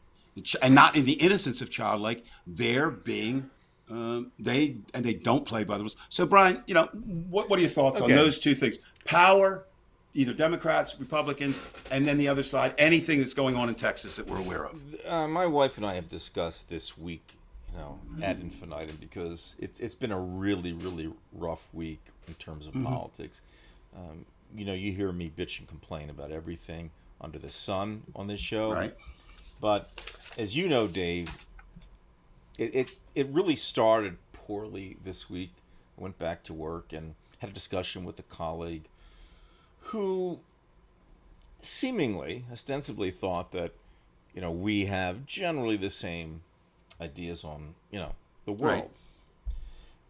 and not in the innocence of childlike. They're being they don't play by the rules. So Brian, what are your thoughts on those two things? Power, either Democrats, Republicans, and then the other side. Anything that's going on in Texas that we're aware of.
My wife and I have discussed this week, ad infinitum, because it's been a really, really rough week in terms of politics. You hear me bitch and complain about everything under the sun on this show.
Right.
But as you know, Dave, it really started poorly this week. I went back to work and had a discussion with a colleague who seemingly, ostensibly thought that, we have generally the same ideas on, the world.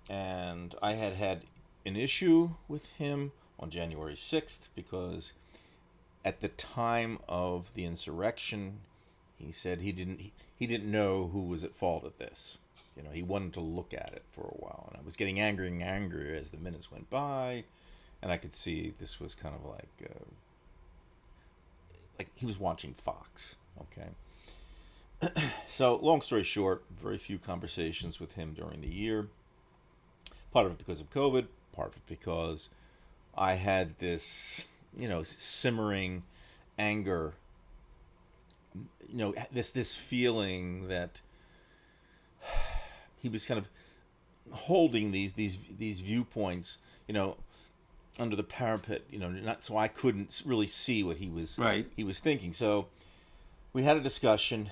Right. And I had an issue with him on January 6th because at the time of the insurrection, he said he didn't know who was at fault at this. He wanted to look at it for a while. And I was getting angrier and angrier as the minutes went by. And I could see this was kind of like he was watching Fox, okay? So, long story short, very few conversations with him during the year. Part of it because of COVID, part of it because I had this, simmering anger, this feeling that he was kind of holding these viewpoints, under the parapet, not so I couldn't really see what he was thinking. So we had a discussion,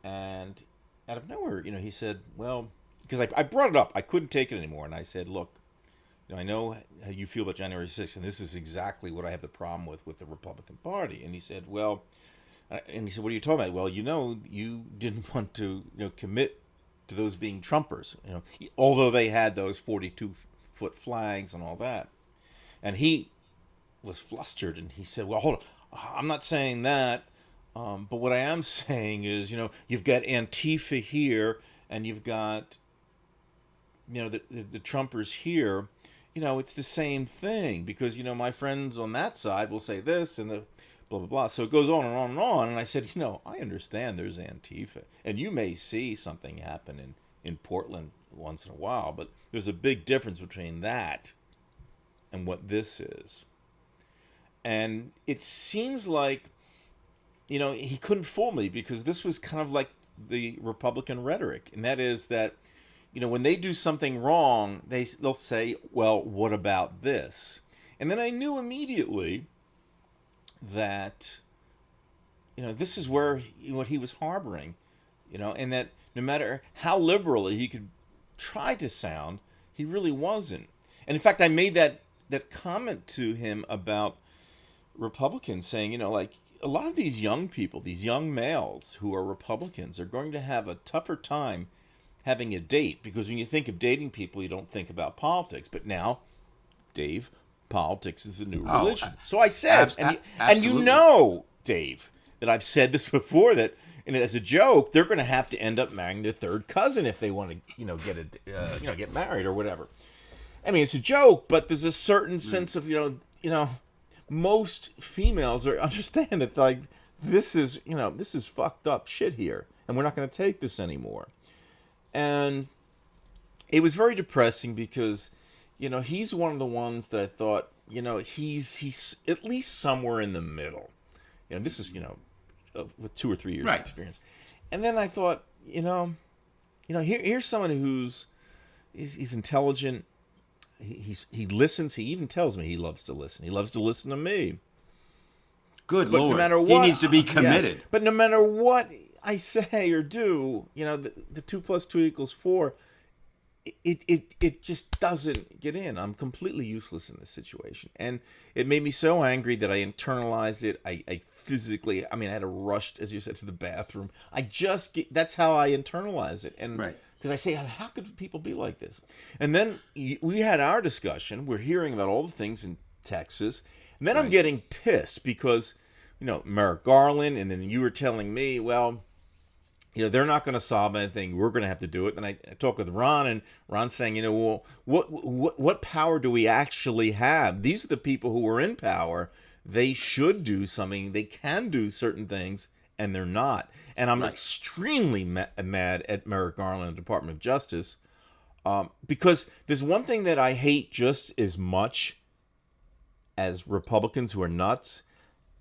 and out of nowhere, he said, well, because I brought it up, I couldn't take it anymore, and I said, look, I know how you feel about January 6th, and this is exactly what I have the problem with the Republican Party. And he said, well, what are you talking about? Well, you didn't want to, commit to those being Trumpers, although they had those 42-foot flags and all that. And he was flustered, and he said, well, hold on, I'm not saying that, but what I am saying is, you've got Antifa here, and you've got, the Trumpers here. It's the same thing, because, my friends on that side will say this, and the blah, blah, blah. So it goes on and on and on. And I said, I understand there's Antifa, and you may see something happen in Portland once in a while, but there's a big difference between that and what this is. And it seems like, he couldn't fool me, because this was kind of like the Republican rhetoric. And that is that, when they do something wrong, they'll say, well, what about this? And then I knew immediately that, this is what he was harboring, and that no matter how liberally he could try to sound, he really wasn't. And in fact, I made that comment to him about Republicans, saying, like, a lot of these young people, these young males who are Republicans, are going to have a tougher time having a date, because when you think of dating people, you don't think about politics. But now, Dave, politics is the new religion. So I said, and Dave, that I've said this before, that, and as a joke, they're going to have to end up marrying their third cousin if they want to, get married or whatever. I mean, it's a joke, but there's a certain sense of, most females understand that, like, this is fucked up shit here, and we're not going to take this anymore. And it was very depressing because, he's one of the ones that I thought, he's at least somewhere in the middle. This is, with 2 or 3 years of experience. And then I thought, here's someone he's intelligent. He listens. He even tells me he loves to listen. He loves to listen to me.
Good
But no
Lord.
matter
He
what,
needs to be
yeah,
committed.
but no matter what I say or do, the 2 + 2 = 4. It just doesn't get in. I'm completely useless in this situation, and it made me so angry that I internalized it. I physically, I mean, I had to rush, as you said, to the bathroom. That's how I internalize it, and
Right.
because I say, how could people be like this? And then we had our discussion. We're hearing about all the things in Texas, and then I'm
Right.
getting pissed because Merrick Garland, and then you were telling me, well, they're not going to solve anything. We're going to have to do it. And I talked with Ron, and Ron's saying, well, what power do we actually have? These are the people who are in power. They should do something. They can do certain things, and they're not. And I'm
Right.
extremely mad at Merrick Garland and the Department of Justice, because there's one thing that I hate just as much as Republicans who are nuts.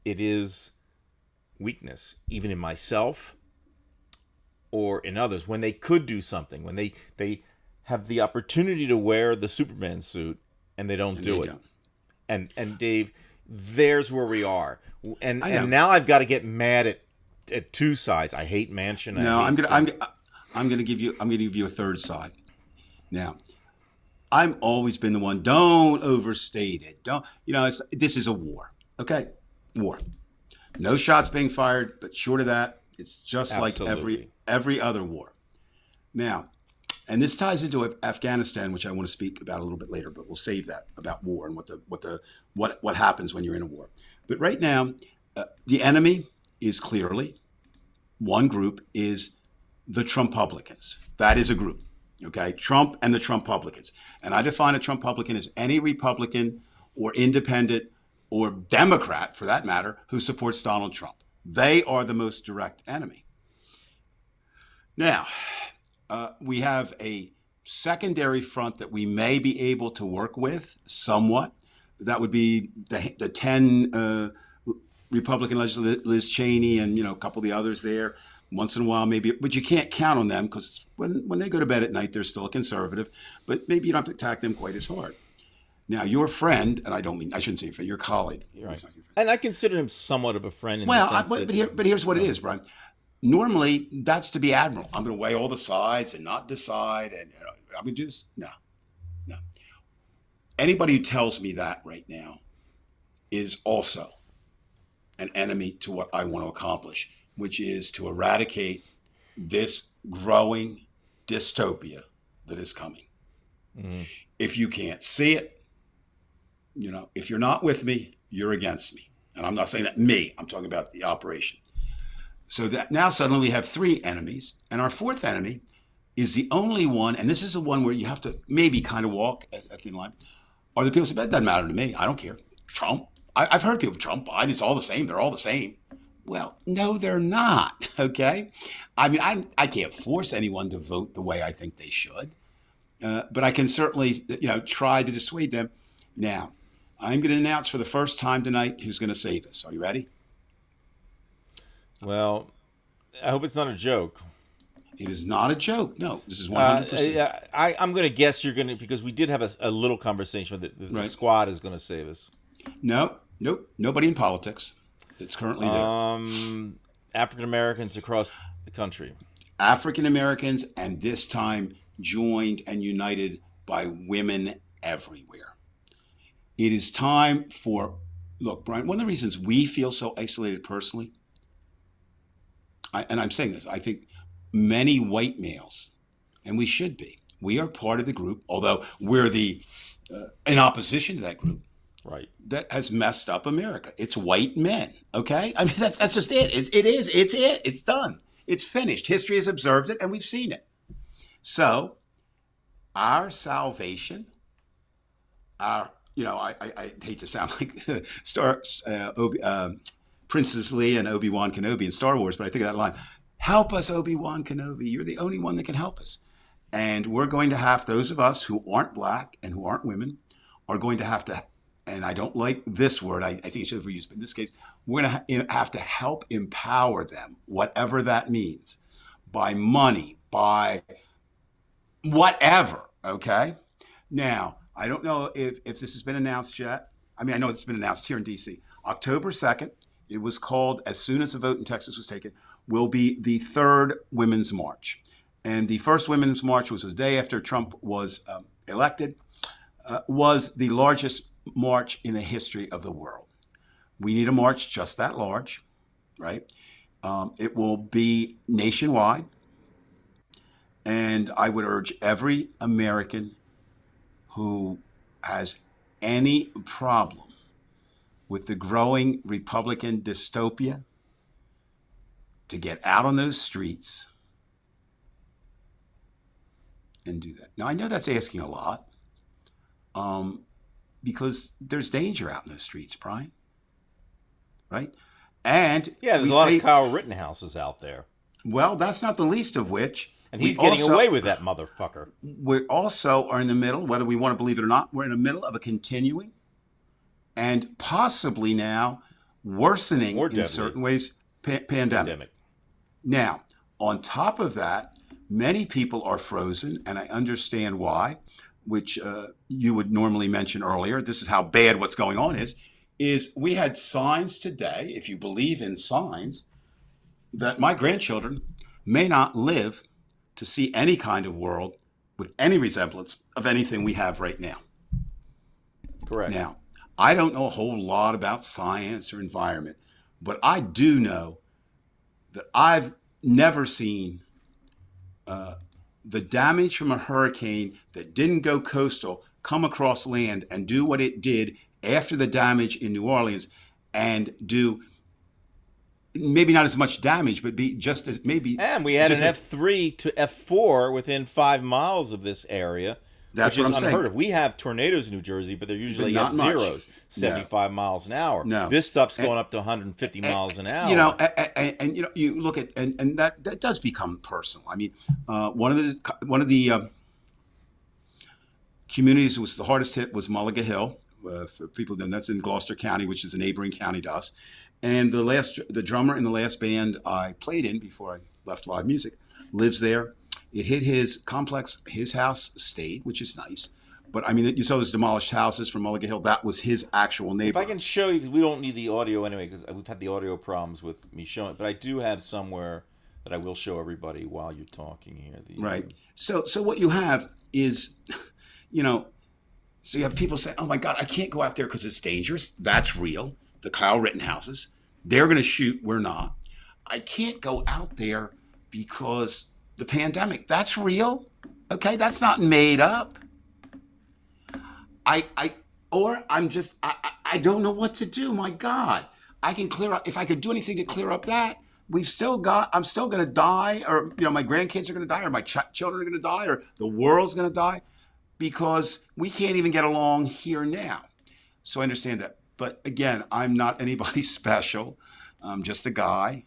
It is weakness, even in myself or in others, when they could do something, when they have the opportunity to wear the Superman suit and they don't do it. And Dave, there's where we are. And
I know.
now I've got to get mad at two sides. I hate Manchin.
No,
I hate
I'm gonna give you a third side. Now, I've always been the one. Don't overstate it. Don't this is a war. Okay, war. No shots being fired, but short of that, it's just
Absolutely.
like every other war. Now, and this ties into Afghanistan, which I want to speak about a little bit later, but we'll save that about war and what happens when you're in a war. But right now, the enemy is clearly one group is the Trumpublicans. That is a group. Okay, Trump and the Trumpublicans. And I define a Trumpublican as any Republican or independent or Democrat, for that matter, who supports Donald Trump. They are the most direct enemy. Now, we have a secondary front that we may be able to work with somewhat. That would be the 10 Republican legislators, Liz Cheney and a couple of the others there. Once in a while, maybe, but you can't count on them because when they go to bed at night, they're still a conservative. But maybe you don't have to attack them quite as hard. Now, your friend, and I shouldn't say your friend, your colleague.
Right. And I consider him somewhat of a friend.
But here's what it is, Brian. Normally, that's to be admiral. I'm going to weigh all the sides and not decide, and I'm going to do this. No. Anybody who tells me that right now is also an enemy to what I want to accomplish, which is to eradicate this growing dystopia that is coming. Mm-hmm. If you can't see it, if you're not with me, you're against me. And I'm not saying that I'm talking about the operation. So that now suddenly we have three enemies, and our fourth enemy is the only one, and this is the one where you have to maybe kind of walk a thin line, are the people who say, that doesn't matter to me. I don't care. Trump. I've heard people, Trump, Biden, it's all the same. They're all the same. Well, no, they're not, okay? I mean, I can't force anyone to vote the way I think they should, but I can certainly, try to dissuade them. Now, I'm going to announce for the first time tonight who's going to save us. Are you ready?
Well, I hope it's not a joke.
It is not a joke. No, this is 100%.
I'm going to guess you're going to, because we did have a little conversation with the
Right.
squad is going to save us.
Nope. Nobody in politics that's currently there.
African Americans across the country.
African Americans, and this time joined and united by women everywhere. It is time look, Brian, one of the reasons we feel so isolated personally, and I'm saying this, I think many white males, and we should be, we are part of the group, although we're in opposition to that group,
right,
that has messed up America. It's white men, okay? I mean, that's just it. It's done. It's finished. History has observed it, and we've seen it. So, our salvation, I hate to sound like Princess Leia and Obi-Wan Kenobi in Star Wars, but I think of that line, help us, Obi-Wan Kenobi. You're the only one that can help us. And we're going to have, those of us who aren't black and who aren't women, are going to have to, and I don't like this word, I think it should be used, but in this case, we're going to have to help empower them, whatever that means, by money, by whatever. Okay. Now, I don't know if this has been announced yet. I mean, I know it's been announced here in DC. October 2nd, it was called, as soon as the vote in Texas was taken, will be the third Women's March. And the first Women's March was the day after Trump was elected, was the largest march in the history of the world. We need a march just that large, right? It will be nationwide. And I would urge every American who has any problem with the growing Republican dystopia to get out on those streets and do that. Now, I know that's asking a lot because there's danger out in those streets, Brian, right? And
Yeah, there's a lot of Kyle Rittenhouses out there.
Well, that's not the least of which.
And he's getting away with that motherfucker.
We also are in the middle, whether we want to believe it or not, we're in the middle of a continuing and possibly now worsening in certain ways pandemic. Now, on top of that, many people are frozen, and I understand why, which you would normally mention earlier. This is how bad what's going on is we had signs today, if you believe in signs, that my grandchildren may not live to see any kind of world with any resemblance of anything we have right now.
Correct.
Now, I don't know a whole lot about science or environment, but I do know that I've never seen the damage from a hurricane that didn't go coastal come across land and do what it did after the damage in New Orleans and do maybe not as much damage, but be just as maybe.
And we had an F3 to F4 within 5 miles of this area.
That's
which
what
is
I'm
unheard
saying.
of. We have tornadoes in New Jersey, but they're usually
But
at
not much.
zeros, 75 miles an hour.
No.
This stuff's going up to 150 miles an hour.
You know, and you know, you look at and that does become personal. I mean, one of the communities that was the hardest hit was Mulligan Hill. For people, then that's in Gloucester County, which is a neighboring county to us. And the drummer in the last band I played in before I left live music lives there. It hit his complex. His house stayed, which is nice. But I mean, you saw those demolished houses from Mulligan Hill. That was his actual neighborhood.
If I can show you, we don't need the audio anyway, because we've had the audio problems with me showing it. But I do have somewhere that I will show everybody while you're talking here.
Right. So what you have is, you know, so you have people say, oh my God, I can't go out there because it's dangerous. That's real. The Kyle Rittenhouses, they're going to shoot. We're not. I can't go out there because the pandemic, that's real. Okay. That's not made up. I don't know what to do. My God, I can clear up. If I could do anything to clear up that, I'm still going to die, or, you know, my grandkids are going to die, or my children are going to die, or the world's going to die, because we can't even get along here now. So I understand that. But again, I'm not anybody special. I'm just a guy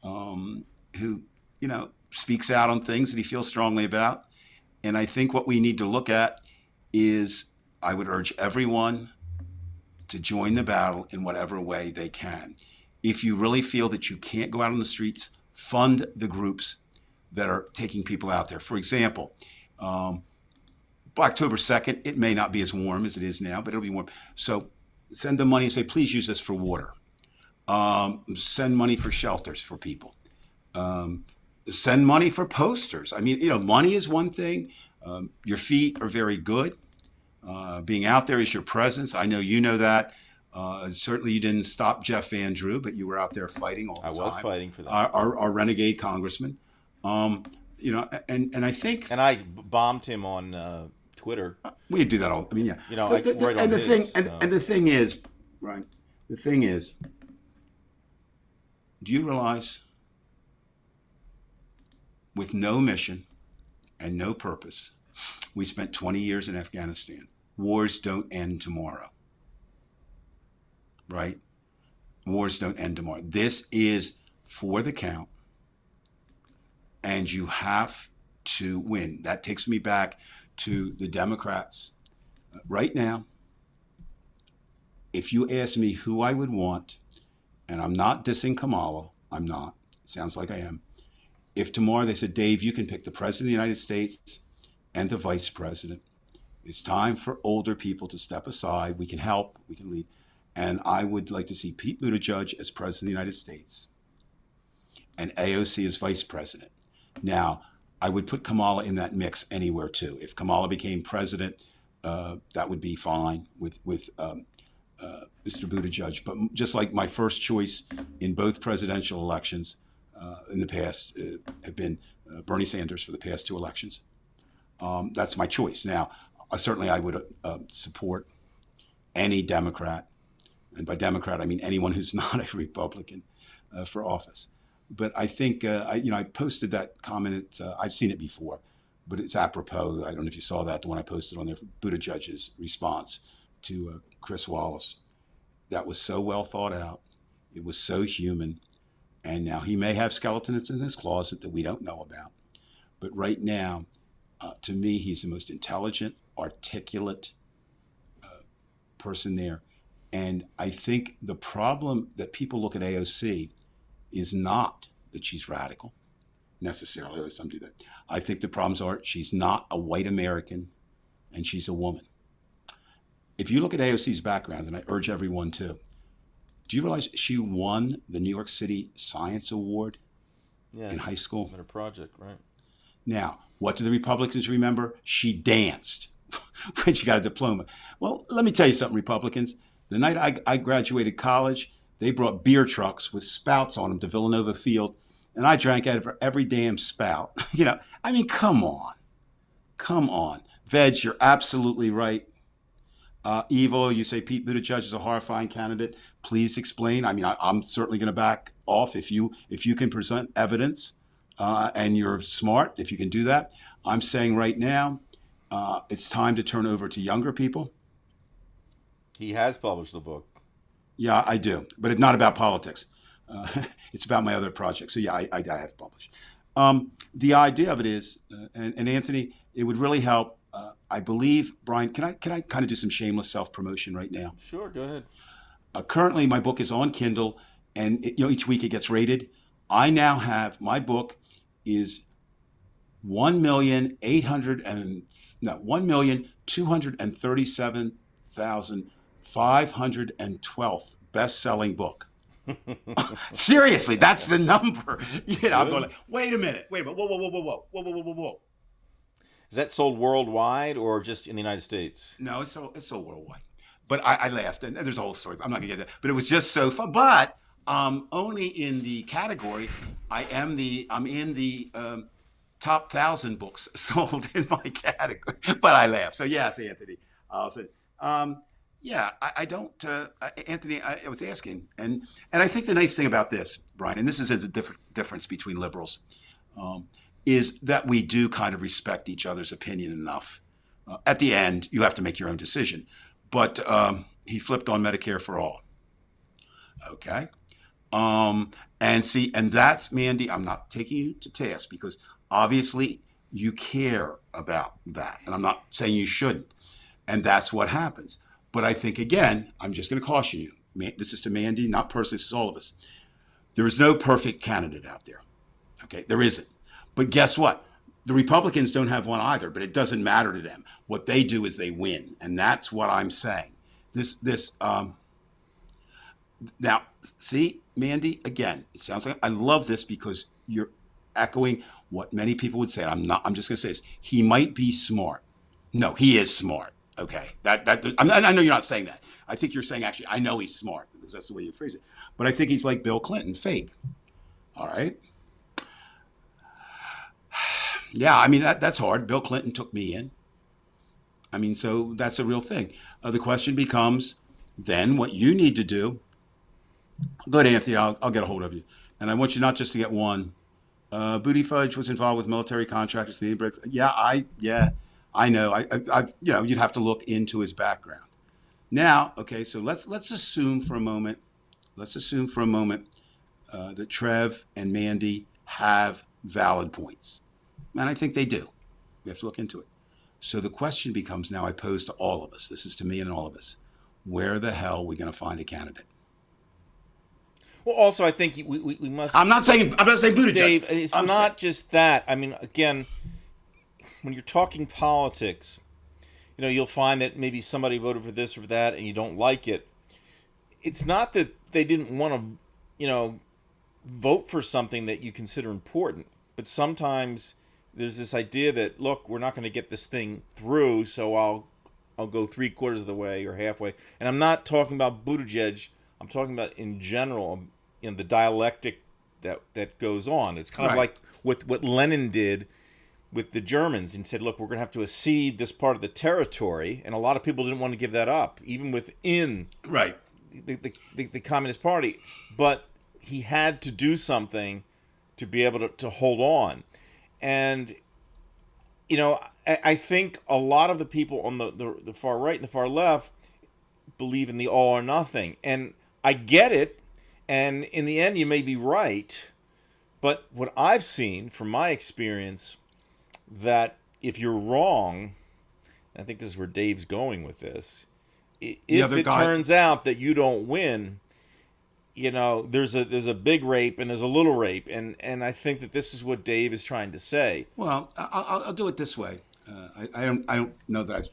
who, you know, speaks out on things that he feels strongly about. And I think what we need to look at is, I would urge everyone to join the battle in whatever way they can. If you really feel that you can't go out on the streets, fund the groups that are taking people out there. For example, October 2nd, it may not be as warm as it is now, but it'll be warm. So send them money and say, please use this for water. Send money for shelters for people. Send money for posters. I mean, you know, money is one thing. Your feet are very good. Being out there is your presence. I know you know that. Certainly you didn't stop Jeff Van Drew, but you were out there fighting all the time.
I was fighting for that.
Our renegade congressman. You know, and I think...
And I bombed him on Twitter.
We do that all. I mean, yeah.
You know,
and the thing is, right? The thing is, do you realize, with no mission and no purpose, we spent 20 years in Afghanistan. Wars don't end tomorrow, right? Wars don't end tomorrow. This is for the count, and you have to win. That takes me back to the Democrats. Right now, if you ask me who I would want, and I'm not dissing Kamala, I'm not. It sounds like I am. If tomorrow they said, Dave, you can pick the President of the United States and the vice president. It's time for older people to step aside. We can help, we can lead. And I would like to see Pete Buttigieg as president of the United States and AOC as vice president. Now, I would put Kamala in that mix anywhere too. If Kamala became president, that would be fine with Mr. Buttigieg. But just like my first choice in both presidential elections in the past have been Bernie Sanders for the past 2 elections. That's my choice. Now, certainly I would support any Democrat, and by Democrat I mean anyone who's not a Republican, for office. But I think, I posted that comment. I've seen it before, but it's apropos. I don't know if you saw that, the one I posted on there, Buttigieg's response to Chris Wallace. That was so well thought out. It was so human. And now he may have skeletons in his closet that we don't know about. But right now, to me, he's the most intelligent, articulate person there. And I think the problem that people look at AOC is not that she's radical, necessarily, although some do that. I think the problems are she's not a white American and she's a woman. If you look at AOC's background, and I urge everyone to, do you realize she won the New York City Science Award in high school?
Her project, right?
Now, what do the Republicans remember? She danced when she got a diploma. Well, let me tell you something, Republicans. The night I graduated college, they brought beer trucks with spouts on them to Villanova Field, and I drank out of every damn spout. I mean, come on. Come on. Veg, you're absolutely right. Evo, you say Pete Buttigieg is a horrifying candidate. Please explain. I mean, I'm certainly going to back off if you can present evidence and you're smart, if you can do that. I'm saying right now, it's time to turn over to younger people.
He has published a book.
Yeah, I do, but it's not about politics. It's about my other projects. So yeah, I have published. The idea of it is, and Anthony, it would really help. I believe, Brian, can I kind of do some shameless self-promotion right now?
Sure, go ahead.
Currently, my book is on Kindle, and each week it gets rated. I now have, my book is 1,237,512th best-selling book. Seriously, that's the number. I'm going, wait a minute, whoa.
Is that sold worldwide or just in the United States?
No, it's sold worldwide. But I laughed, and there's a whole story. I'm not gonna get that. But it was just so fun. But only in the category, I'm in the top 1,000 books sold in my category. But I laugh. So yes, Anthony, I'll say, I don't, Anthony. I was asking, and I think the nice thing about this, Brian, and this is a difference between liberals, is that we do kind of respect each other's opinion enough. At the end, you have to make your own decision. But he flipped on Medicare for all. Okay. And that's, Mandy, I'm not taking you to task because obviously you care about that. And I'm not saying you shouldn't. And that's what happens. But I think, again, I'm just going to caution you. This is to Mandy, not personally, this is all of us. There is no perfect candidate out there. Okay, there isn't. But guess what? The Republicans don't have one either, but it doesn't matter to them. What they do is they win. And that's what I'm saying. Now, see, Mandy, again, it sounds like I love this because you're echoing what many people would say. I'm just going to say this. He might be smart. No, he is smart. Okay. I know you're not saying that. I think you're saying, actually, I know he's smart because that's the way you phrase it. But I think he's like Bill Clinton, fake. All right. Yeah, I mean, that's hard. Bill Clinton took me in. I mean, so that's a real thing. The question becomes then what you need to do. Good, Anthony, I'll get a hold of you. And I want you not just to get one. Booty Fudge was involved with military contractors. Yeah, I know. I've you'd have to look into his background. Now, okay, so let's assume for a moment. That Trev and Mandy have valid points. And I think they do. We have to look into it. So the question becomes now I pose to all of us. This is to me and all of us. Where the hell are we going to find a candidate?
Well, also, I think we must...
I'm not saying Buttigieg.
Dave, it's not just that. I mean, again, when you're talking politics, you'll find that maybe somebody voted for this or for that and you don't like it. It's not that they didn't want to, vote for something that you consider important, but sometimes there's this idea that, look, we're not going to get this thing through, so I'll go 3/4 of the way or halfway. And I'm not talking about Buttigieg. I'm talking about in general, the dialectic that goes on. It's kind of
Right.
like what Lenin did with the Germans and said, look, we're going to have to accede this part of the territory. And a lot of people didn't want to give that up, even within
Right.
the Communist Party. But he had to do something to be able to hold on. And, I think a lot of the people on the far right and the far left believe in the all or nothing. And I get it. And in the end, you may be right. But what I've seen from my experience, that if you're wrong, and I think this is where Dave's going with this, if it turns out that you don't win, there's a big rape and there's a little rape, and I think that this is what Dave is trying to say.
Well, I'll do it this way. I don't know that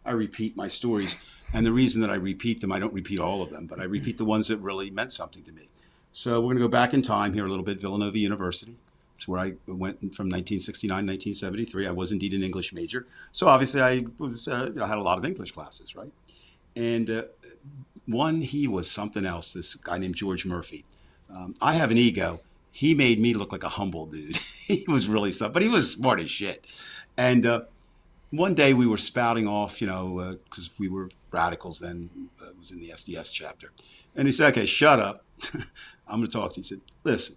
I repeat my stories, and the reason that I repeat them, I don't repeat all of them, but I repeat the ones that really meant something to me. So we're going to go back in time here a little bit. Villanova University. It's where I went from 1969 to 1973. I was indeed an English major, so obviously I was had a lot of English classes, right? And he was something else. This guy named George Murphy. I have an ego. He made me look like a humble dude. He was really something, but he was smart as shit. And one day we were spouting off, because we were radicals then. It was in the SDS chapter. And he said, okay, shut up. I'm going to talk to you. He said, listen,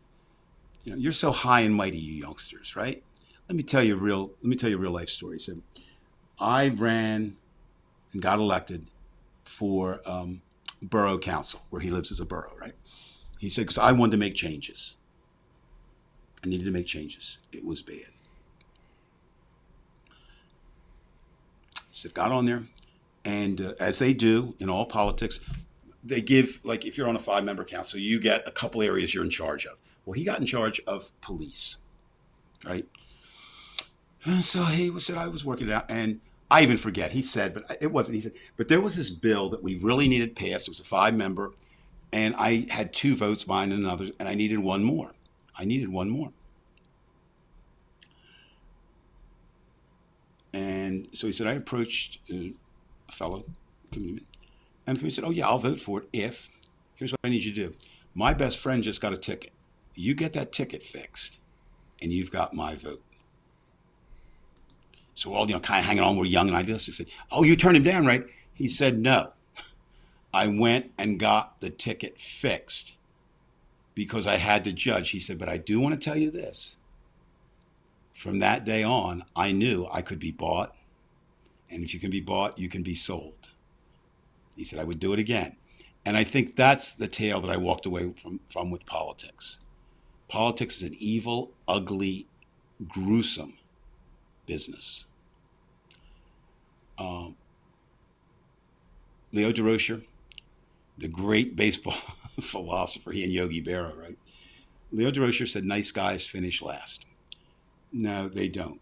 you're so high and mighty, you youngsters, right? Let me tell you a real life story. He said, I ran and got elected for borough council, where he lives as a borough, right? He said, because I wanted to make changes. I needed to make changes. It was bad. He said, got on there, and as they do in all politics, they give, like, if you're on a 5-member council, you get a couple areas you're in charge of. Well, he got in charge of police, right? And so he said, I was working it out, and I even forget, he said, but it wasn't, he said, but there was this bill that we really needed passed. It was a 5-member, and I had 2 votes, mine and another, and I needed one more. And so he said, I approached a fellow community, and the community said, oh yeah, I'll vote for it if, here's what I need you to do. My best friend just got a ticket. You get that ticket fixed, and you've got my vote. So we're all, kind of hanging on. We're young, and I just said, oh, you turned him down, right? He said, no. I went and got the ticket fixed because I had to judge. He said, but I do want to tell you this. From that day on, I knew I could be bought, and if you can be bought, you can be sold. He said I would do it again. And I think that's the tale that I walked away from with politics. Politics is an evil, ugly, gruesome business. Leo DeRocher, the great baseball philosopher, he and Yogi Berra, right? Leo DeRocher said, nice guys finish last. No, they don't.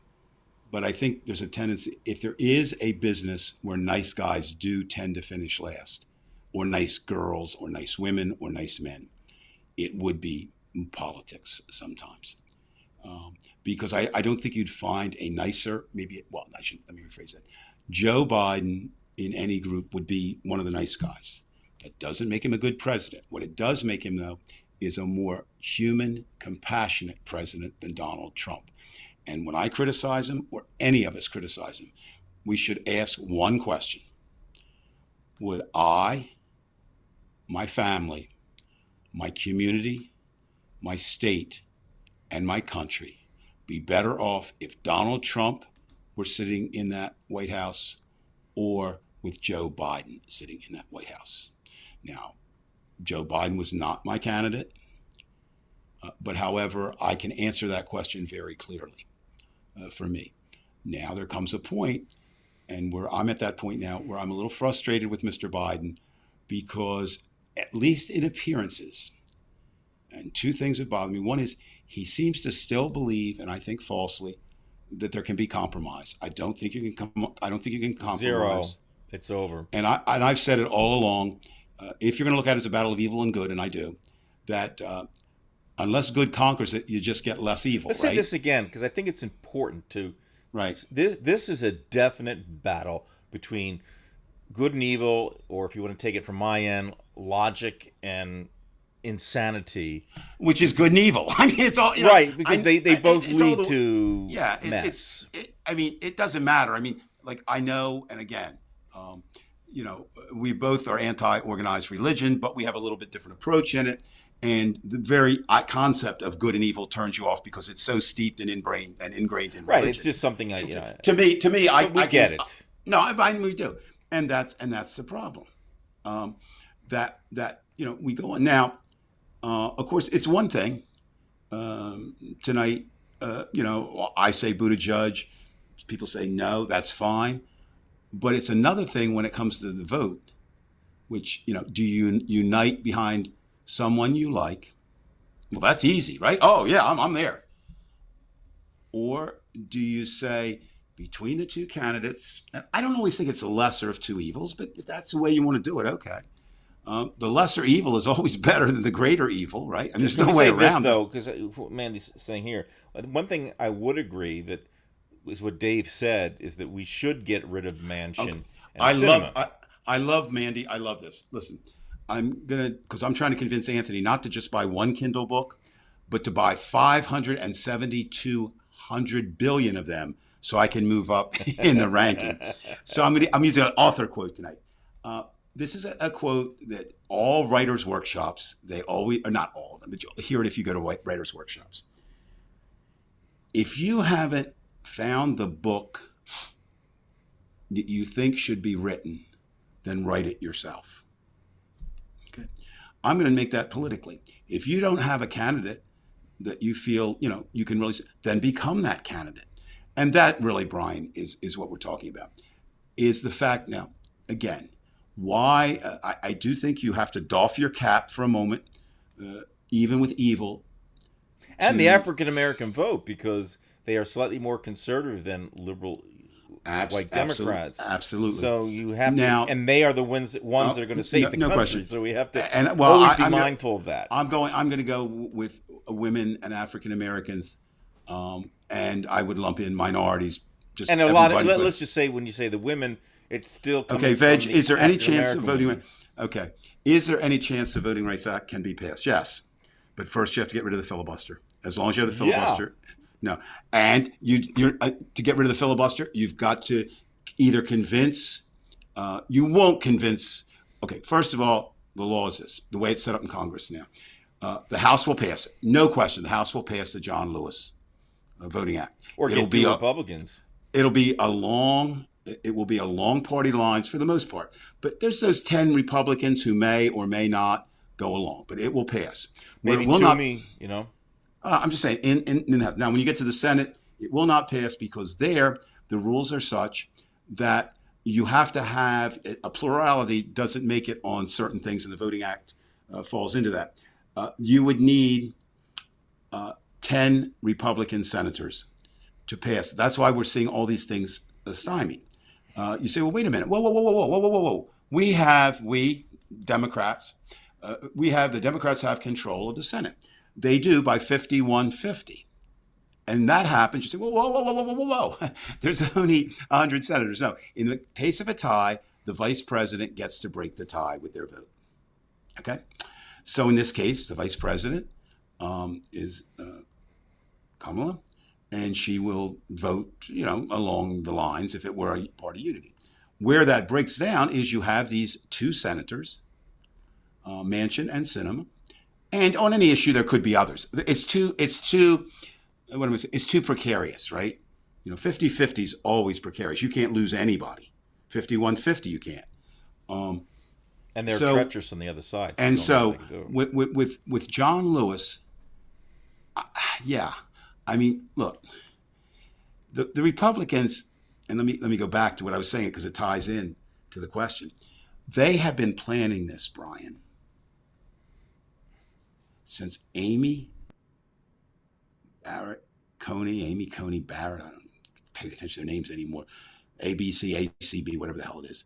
But I think there's a tendency, if there is a business where nice guys do tend to finish last, or nice girls, or nice women, or nice men, it would be politics sometimes. Because I don't think you'd find a nicer, let me rephrase that. Joe Biden in any group would be one of the nice guys. That doesn't make him a good president. What it does make him, though, is a more human, compassionate president than Donald Trump. And when I criticize him, or any of us criticize him, we should ask one question. Would I, my family, my community, my state, and my country be better off if Donald Trump were sitting in that White House or with Joe Biden sitting in that White House? Now, Joe Biden was not my candidate, but however, I can answer that question very clearly for me. Now there comes a point, and where I'm at that point now, where I'm a little frustrated with Mr. Biden because, at least in appearances, and 2 things that bother me. One is he seems to still believe, and I think falsely, that there can be compromise. I don't think you can come. I don't think you can
Zero.
compromise.
It's over.
And I've said it all along. If you're going to look at it as a battle of evil and good, and I do, that unless good conquers it, you just get less evil.
Let's
right?
say this again because I think it's important to.
Right.
This is a definite battle between good and evil, or if you want to take it from my end, logic and insanity.
Which is good and evil. I mean, it's all
right because they both lead to
mess.
mess.
I mean, it doesn't matter. I mean, like I know, and again, we both are anti-organized religion, but we have a little bit different approach in it. And the very concept of good and evil turns you off because it's so steeped and ingrained in religion.
Right, it's just something I.
To me, I
get it.
No, we do, and that's the problem. That we go on now. Of course, it's one thing. Tonight, I say Buttigieg. People say no, that's fine. But it's another thing when it comes to the vote, which, do you unite behind someone you like? Well, that's easy, right? Oh, yeah, I'm there. Or do you say between the two candidates, and I don't always think it's the lesser of two evils, but if that's the way you want to do it, okay. The lesser evil is always better than the greater evil, right? I mean, there's no way around
though, because what Mandy's saying here, one thing I would agree that is what Dave said is that we should get rid of Manchin.
Okay. I love Mandy. I love this. Listen, because I'm trying to convince Anthony not to just buy one Kindle book, but to buy 572 billion of them, so I can move up in the ranking. So I'm using an author quote tonight. This is a quote that all writers' workshops, they always, or not all of them, but you'll hear it if you go to writers' workshops. If you haven't found the book that you think should be written, then write it yourself. Okay. I'm going to make that politically. If you don't have a candidate that you feel, you can really, then become that candidate. And that really, Brian, is what we're talking about, is the fact now, again, why I do think you have to doff your cap for a moment, even with evil.
And the African American vote, because they are slightly more conservative than liberal white Democrats.
Absolutely.
So you have to, and they are the ones that are going to save the country.
Question.
So we have to always be mindful of that.
I'm going to go with women and African Americans, and I would lump in minorities.
And a lot of, let's just say when you say the women, it's still coming
okay. Veg,
from
is there any chance of voting?
Women.
Okay, is there any chance the Voting Rights Act can be passed? Yes, but first you have to get rid of the filibuster. As long as you have the filibuster, no. And you're to get rid of the filibuster, you've got to either convince. You won't convince. Okay, first of all, the law is this: the way it's set up in Congress now. The House will pass it, no question. The House will pass the John Lewis Voting Act,
or it'll be Republicans.
It will be along party lines for the most part. But there's those 10 Republicans who may or may not go along, but it will pass.
Maybe
Toomey,
not,
I'm just saying, now when you get to the Senate, it will not pass because there the rules are such that you have to have a plurality doesn't make it on certain things, and the Voting Act falls into that. You would need 10 Republican senators to pass. That's why we're seeing all these things stymied. You say, well, wait a minute. Whoa. We Democrats, the Democrats have control of the Senate. They do by 51-50. And that happens. You say, whoa. There's only 100 senators. No, in the case of a tie, the vice president gets to break the tie with their vote. Okay? So in this case, the vice president is Kamala. And she will vote, along the lines if it were a party unity. Where that breaks down is you have these two senators, Manchin and Sinema, and on any issue there could be others. It's too precarious, right? 50-50 is always precarious. You can't lose anybody. 51-50 you can't.
And they're treacherous on the other side.
And so with John Lewis, yeah. I mean, look, the Republicans, and let me go back to what I was saying because it ties in to the question. They have been planning this, Brian, since Amy Coney Barrett, paying attention to their names anymore, ABC, ACB, whatever the hell it is,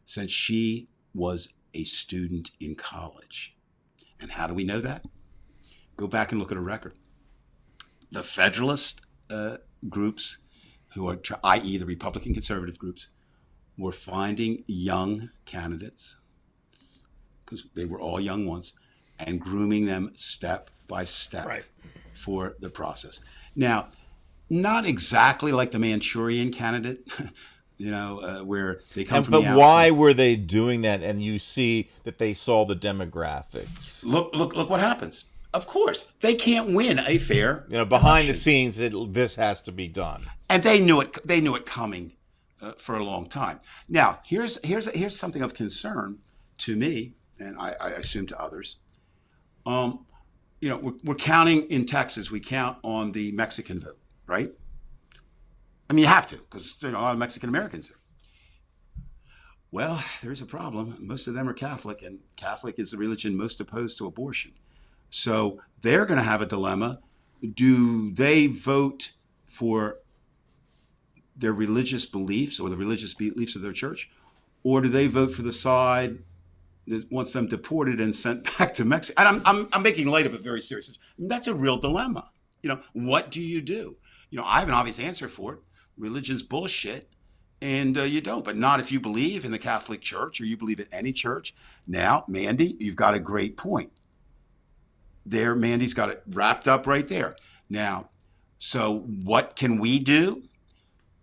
since she was a student in college. And how do we know that? Go back and look at her record. The Federalist groups, who are, i.e., the Republican conservative groups, were finding young candidates, because they were all young ones, and grooming them step by step for the process. Now, not exactly like the Manchurian candidate, where they come from the outside.
But why were they doing that? And you see that they saw the demographics.
Look what happens. Of course, they can't win a fair
behind
election.
the scenes, this has to be done.
And they knew it. They knew it coming for a long time. Now, here's something of concern to me, and I assume to others. We're counting in Texas. We count on the Mexican vote, right? I mean, you have to, because a lot of Mexican Americans there. Well, there's a problem. Most of them are Catholic, and Catholic is the religion most opposed to abortion. So they're going to have a dilemma. Do they vote for their religious beliefs or the religious beliefs of their church? Or do they vote for the side that wants them deported and sent back to Mexico? And I'm making light of it very seriously. That's a real dilemma. What do you do? I have an obvious answer for it. Religion's bullshit, and you don't. But not if you believe in the Catholic Church or you believe in any church. Now, Mandy, you've got a great point. There, Mandy's got it wrapped up right there. Now, so what can we do?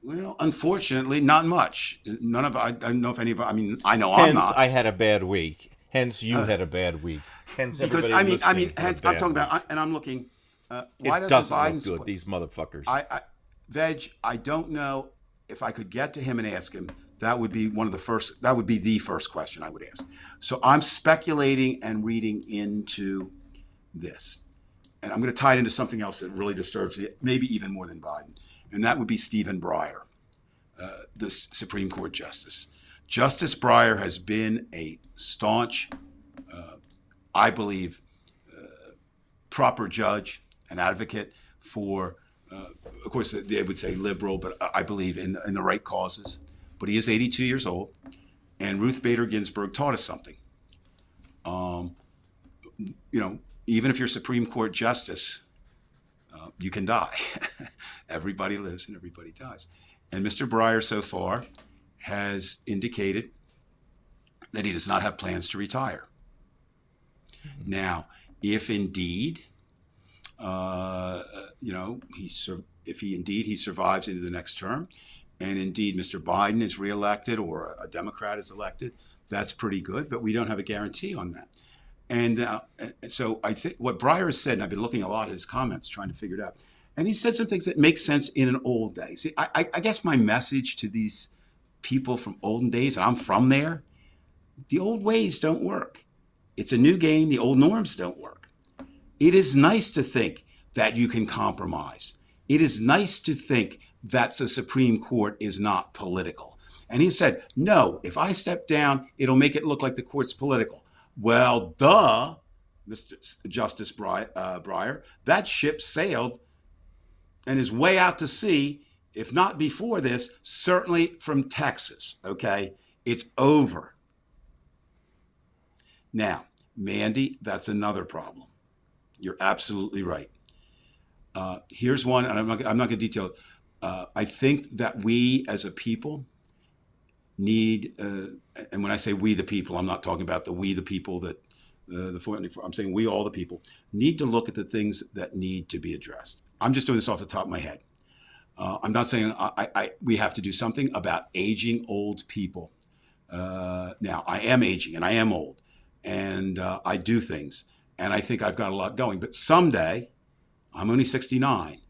Well, unfortunately, not much. None of I don't know if any of I mean I know I'm not.
Hence, I had a bad week. Hence, you had a bad week. Hence,
because
everybody
hence, I'm talking about, and I'm looking. Why
it
doesn't
look
Biden
good? These motherfuckers.
I don't know if I could get to him and ask him. That would be one of the first. That would be the first question I would ask. So I'm speculating and reading into this, and I'm going to tie it into something else that really disturbs me, maybe even more than Biden, and that would be Stephen Breyer, the Supreme Court Justice. Justice Breyer has been a staunch, I believe, proper judge, an advocate for, of course, they would say liberal, but I believe in the right causes. But he is 82 years old, and Ruth Bader Ginsburg taught us something. Even if you're Supreme Court Justice, you can die. Everybody lives and everybody dies. And Mr. Breyer so far has indicated that he does not have plans to retire. Mm-hmm. Now, if indeed, if he survives into the next term, and indeed Mr. Biden is reelected or a Democrat is elected, that's pretty good, but we don't have a guarantee on that. And so I think what Breyer has said, and I've been looking a lot at his comments, trying to figure it out, and he said some things that make sense in an old day. See, I guess my message to these people from olden days, and I'm from there, the old ways don't work. It's a new game. The old norms don't work. It is nice to think that you can compromise. It is nice to think that the Supreme Court is not political. And he said, no, if I step down, it'll make it look like the court's political. Well, Mr. Justice Breyer, that ship sailed and is way out to sea, if not before this, certainly from Texas, okay? It's over. Now, Mandy, that's another problem. You're absolutely right. Here's one, and I'm not going to detail it. I think that we as a people need, and when I say we the people, I'm not talking about the people that, I'm saying we all the people, need to look at the things that need to be addressed. I'm just doing this off the top of my head. I'm not saying we have to do something about aging old people. Now, I am aging and I am old, and I do things, and I think I've got a lot going. But someday, I'm only 69.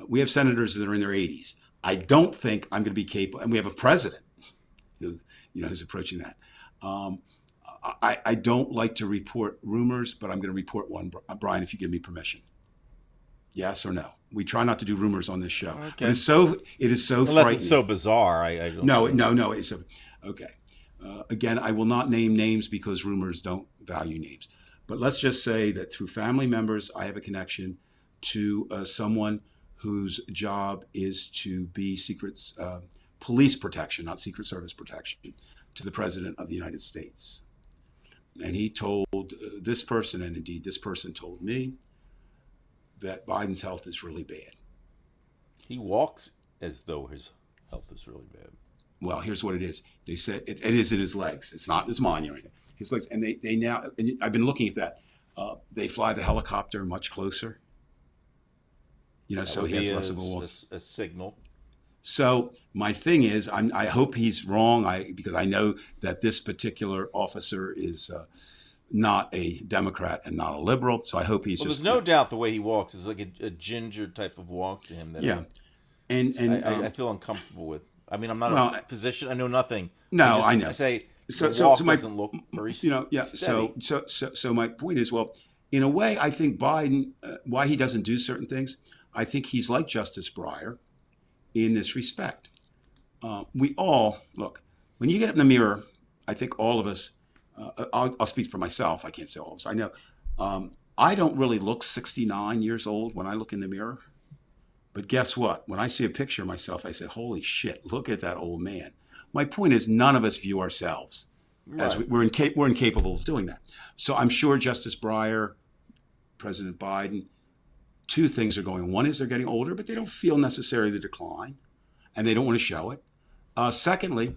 We have senators that are in their 80s. I don't think I'm going to be capable, and we have a president who's approaching that. I don't like to report rumors, but I'm going to report one, Brian, if you give me permission. Yes or no? We try not to do rumors on this show. Okay. But it is so
Unless
frightening.
It's so bizarre. I don't
No. It's okay. Again, I will not name names because rumors don't value names. But let's just say that through family members, I have a connection to someone whose job is to be secret police protection, not Secret Service protection, to the President of the United States. And he told this person, and indeed this person told me, that Biden's health is really bad.
He walks as though his health is really bad.
Well, here's what it is. They said it is in his legs. It's not in his mind or anything. His legs, and they now, and I've been looking at that. They fly the helicopter much closer.
That
So
would
he has
be
less of a walk.
a signal.
So my thing is, I hope he's wrong. Because I know that this particular officer is not a Democrat and not a liberal. So I hope he's
Well,
just.
there's no doubt the way he walks is like a ginger type of walk to him that
Yeah, and
I feel uncomfortable with. I mean, I'm not
well,
a physician. I know nothing.
No,
I
know.
I say
So-
the
so-
walk
so my-
doesn't look very
Yeah.
steady.
So my point is, well, in a way, I think Biden, why he doesn't do certain things, I think he's like Justice Breyer in this respect. We all look when you get up in the mirror. I think all of us. I'll speak for myself. I can't say all of us. I know. I don't really look 69 years old when I look in the mirror. But guess what? When I see a picture of myself, I say, "Holy shit! Look at that old man." My point is, none of us view ourselves as
Right.
we're incapable of doing that. So I'm sure Justice Breyer, President Biden, two things are going. One is they're getting older, but they don't feel necessarily the decline, and they don't want to show it. Secondly,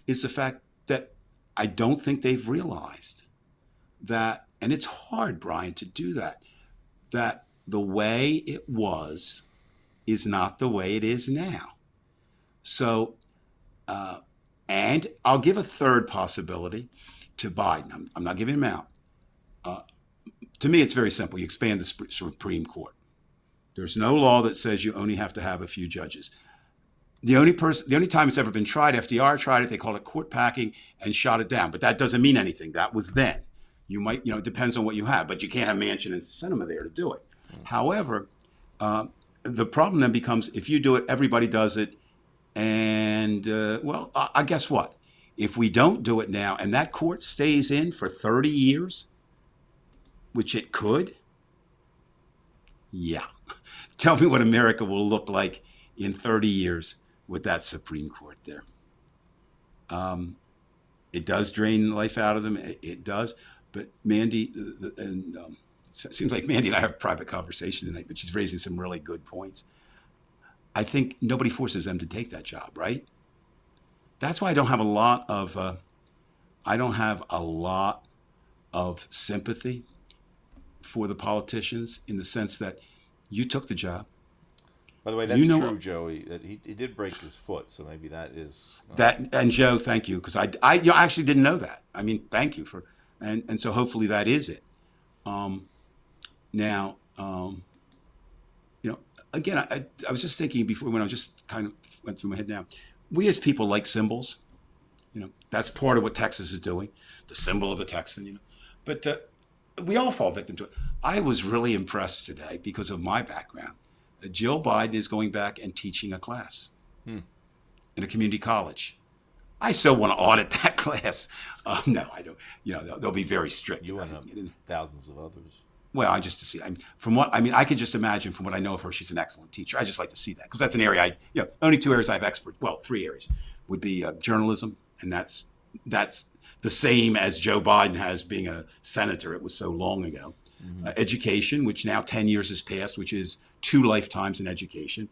is the fact that I don't think they've realized that, and it's hard, Brian, to do that, that the way it was is not the way it is now. So, and I'll give a third possibility to Biden. I'm not giving him out. To me, it's very simple. You expand the Supreme Court. There's no law that says you only have to have a few judges. The only time it's ever been tried, FDR tried it. They called it court packing and shot it down. But that doesn't mean anything. That was then. You might, it depends on what you have. But you can't have Manchin and Sinema there to do it. However, the problem then becomes if you do it, everybody does it. And, I guess what? If we don't do it now and that court stays in for 30 years, which it could, yeah. Tell me what America will look like in 30 years with that Supreme Court there. It does drain life out of them. It does. But Mandy, it seems like Mandy and I have a private conversation tonight, but she's raising some really good points. I think nobody forces them to take that job, right? That's why I don't have a lot of sympathy for the politicians in the sense that you took the job.
By the way, that's true, Joey. That he did break his foot, so maybe that is
that. And Joe, thank you, because I actually didn't know that. I mean, thank you for, and so hopefully that is it. Now, again, I was just thinking before when I just kind of went through my head now. We as people like symbols. That's part of what Texas is doing, the symbol of the Texan. But we all fall victim to it. I was really impressed today because of my background. Jill Biden is going back and teaching a class in a community college. I so want to audit that class. No, I don't. They'll be very strict.
You and thousands of others.
Well, I just to see. I could just imagine from what I know of her, she's an excellent teacher. I just like to see that because that's an area only two areas I have expert. Well, three areas would be journalism, and that's the same as Joe Biden has being a senator. It was so long ago. Mm-hmm. Education, which now 10 years has passed, which is 2 lifetimes in education,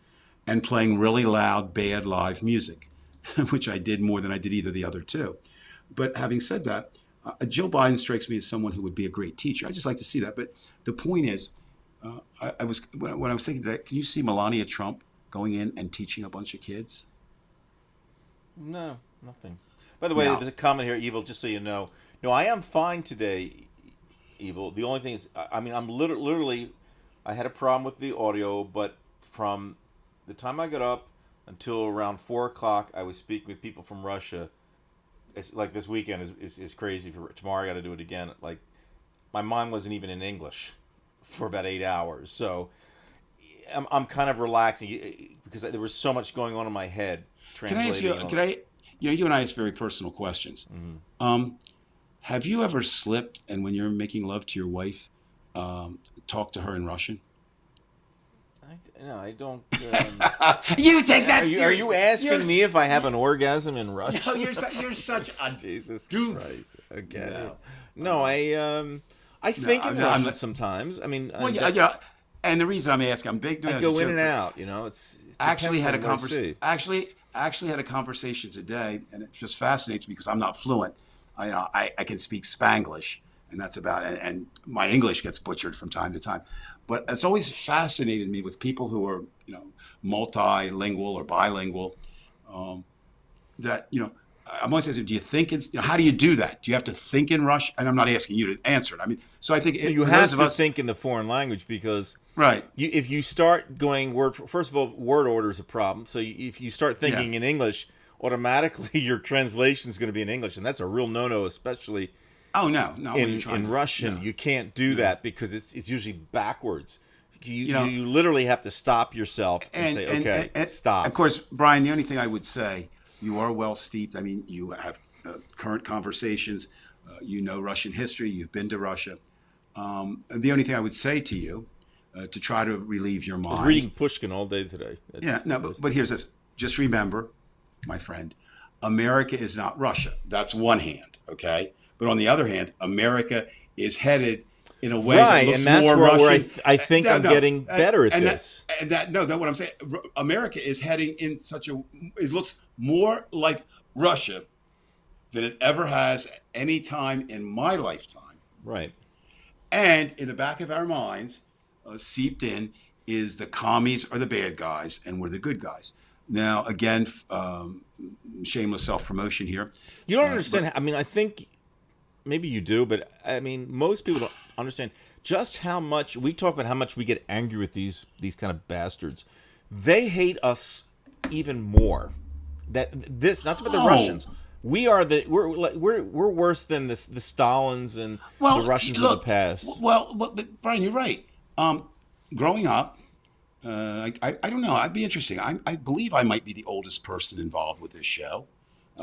and playing really loud, bad live music, which I did more than I did either of the other two. But having said that, Jill Biden strikes me as someone who would be a great teacher. I just like to see that. But the point is, when I was thinking that, can you see Melania Trump going in and teaching a bunch of kids?
No, nothing. By the way, there's a comment here, Evil, just so you know. No, I am fine today, Evil. The only thing is, I'm literally, I had a problem with the audio, but from the time I got up until around 4 o'clock, I was speaking with people from Russia. It's like this weekend is crazy. For tomorrow, I got to do it again. Like, my mind wasn't even in English for about 8 hours. So I'm kind of relaxing because there was so much going on in my head.
Can I ask you? You and I ask very personal questions. Mm-hmm. Have you ever slipped and when you're making love to your wife, talk to her in Russian?
No, I don't.
You take that
Are
serious.
you asking me if I have an orgasm in Russian?
No, you're such a
Jesus
doof.
Christ! Okay.
No.
No, I think in
I'm
Russian
not-
sometimes. I mean,
Well, yeah, you know, and the reason I'm asking, I'm big doing
I
it as a
go in
joke,
and
but
out. You know, it
Actually
depends
had a
on what I
conversation.
see.
Actually had a conversation today, and it just fascinates me because I'm not fluent. I can speak Spanglish, and that's about it. And my English gets butchered from time to time. But it's always fascinated me with people who are, multilingual or bilingual. Um, that I'm always asking, do you think how do you do that? Do you have to think in Russian? And I'm not asking you to answer it. I mean, so I think
You
for
have
those of
to
us,
think in the foreign language because
right?
if you start going first of all, word order is a problem. So if you start thinking
Yeah.
in English, automatically your translation is going to be in English, and that's a real no-no, especially
Oh no, what are you trying
in
to-
Russian.
no.
You can't do that because it's usually backwards.
You know-
You literally have to stop yourself and say, okay, stop.
Of course, Brian, the only thing I would say, you are well steeped. I mean, you have current conversations. You know Russian history. You've been to Russia. And the only thing I would say to you to try to relieve your
I
mind.
was reading Pushkin all day today.
Yeah, no, but here's this. Just remember, my friend, America is not Russia. That's one hand, okay? But on the other hand, America is headed in a way
Right,
that looks
and that's
more
where
Russian.
I think I'm getting better at
and
this.
That's what I'm saying. America is heading in it looks more like Russia than it ever has any time in my lifetime.
Right.
And in the back of our minds, seeped in, is the commies are the bad guys and we're the good guys. Now, again, shameless self-promotion here.
You don't understand. I mean, I think maybe you do, but I mean, most people don't understand just how much we talk about how much we get angry with these kind of bastards. They hate us even more. Not about the Russians. We're worse than the Stalins and the Russians of the past.
Well, but Brian, you're right. Growing up, I don't know. I'd be interesting. I believe I might be the oldest person involved with this show.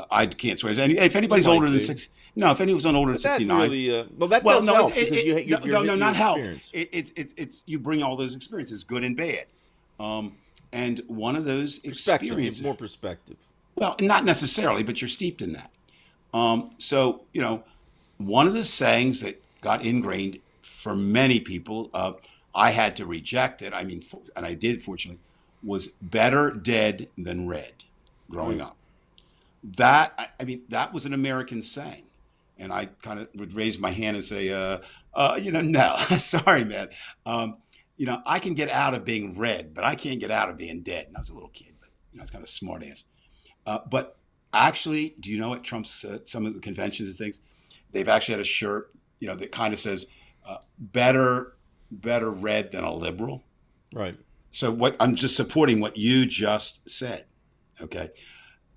I can't swear. If anybody's
You might
older than
be.
60, no. If anyone's older than
That
69,
really, that does help because you're
not help.
experience.
It's you bring all those experiences, good and bad. And one of those
Perspective,
experiences,
more perspective.
well, not necessarily, but you're steeped in that. So one of the sayings that got ingrained for many people, I had to reject it. I mean, and I did, fortunately, was better dead than red. Growing up, that was an American saying, and I kind of would raise my hand and say, no, sorry, man. I can get out of being red, but I can't get out of being dead. And I was a little kid, but I was kind of a smart ass. But actually, do you know what Trump's some of the conventions and things? They've actually had a shirt, that kind of says, better red than a liberal.
Right.
So what I'm just supporting what you just said. Okay.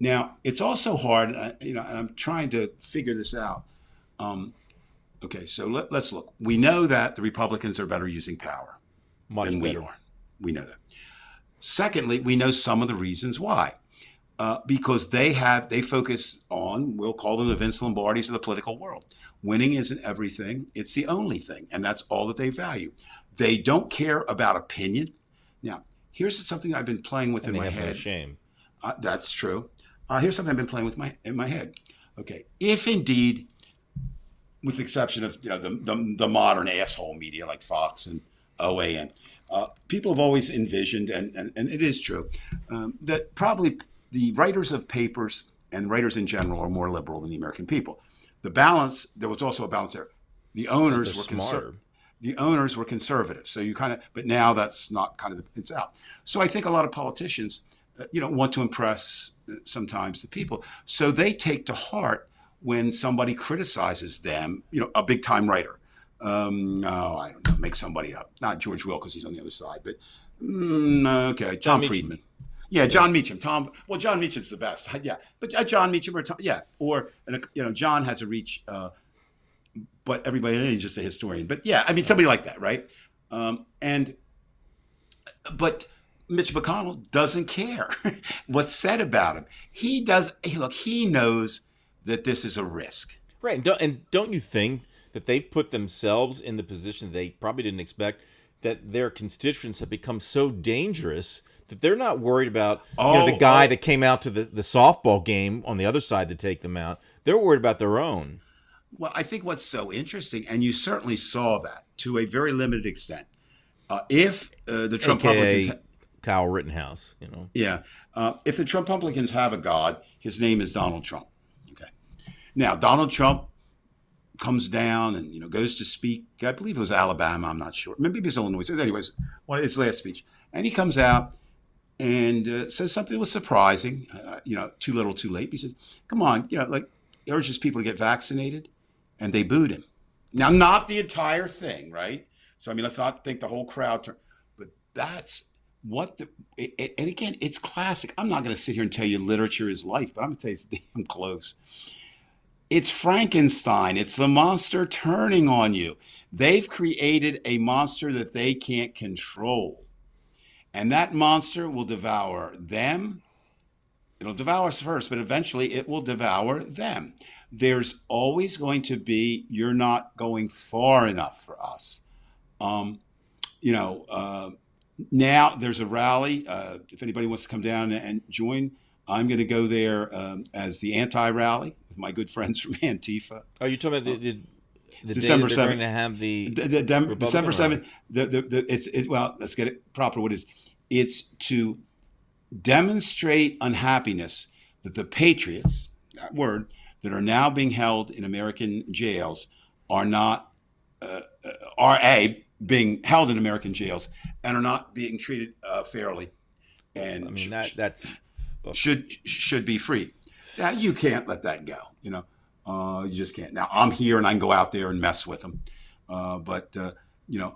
Now it's also hard, and I'm trying to figure this out. Okay, so let's look. We know that the Republicans are better using power than we are. We know that. Secondly, we know some of the reasons why. Because they focus on, we'll call them the Vince Lombardis of the political world. Winning isn't everything, it's the only thing, and that's all that they value. They don't care about opinion. Now, here's something I've been playing with in my head.
No shame.
That's true. Here's something I've been playing with in my head. Okay, if indeed, with the exception of the modern asshole media like Fox and OAN, people have always envisioned, and it is true, that probably the writers of papers and writers in general are more liberal than the American people. The balance, there was also a balance there. The owners were conservative. So you but now that's not it's out. So I think a lot of politicians, want to impress sometimes the people. So they take to heart when somebody criticizes them, a big time writer. I don't know, make somebody up. Not George Will, because he's on the other side, but okay, Tom Friedman. Yeah, John Meacham. John Meacham's the best. Yeah, but John Meacham or John has a reach, but everybody he's just a historian. But yeah, I mean somebody like that, right? But Mitch McConnell doesn't care what's said about him. He does. He knows that this is a risk,
right? And don't you think that they've put themselves in the position they probably didn't expect that their constituents have become so dangerous that they're not worried about the
Oh,
guy
oh,
that came out to the softball game on the other side to take them out. They're worried about their own.
well, I think what's so interesting, and you certainly saw that to a very limited extent, if the Trump Republicans,
AKA Kyle Rittenhouse,
yeah, if the Trump Republicans have a god, his name is Donald Trump. Okay, now Donald Trump comes down and goes to speak. I believe it was Alabama. I'm not sure. Maybe it was Illinois. Anyways, one of his last speech, and he comes out and says something that was surprising. Too little, too late. He says, "Come on, like urges people to get vaccinated," and they booed him. Now, not the entire thing, right? So I mean, let's not think the whole crowd. But that's what and again, it's classic. I'm not going to sit here and tell you literature is life, but I'm going to tell you it's damn close. It's Frankenstein. It's the monster turning on you. They've created a monster that they can't control. And that monster will devour them. It'll devour us first, but eventually it will devour them. There's always going to be, you're not going far enough for us. Now there's a rally. If anybody wants to come down and join, I'm going to go there as the anti-rally with my good friends from Antifa.
Are you talking about the
December
day that they're
7th.
going to have the
December
Republican
7th. Well, let's get it proper. What it is? It's to demonstrate unhappiness that the patriots, that word, that are now being held in American jails are not, being held in American jails and are not being treated fairly, and
I mean that's
should be free. Now you can't let that go. You just can't. Now I'm here and I can go out there and mess with them, but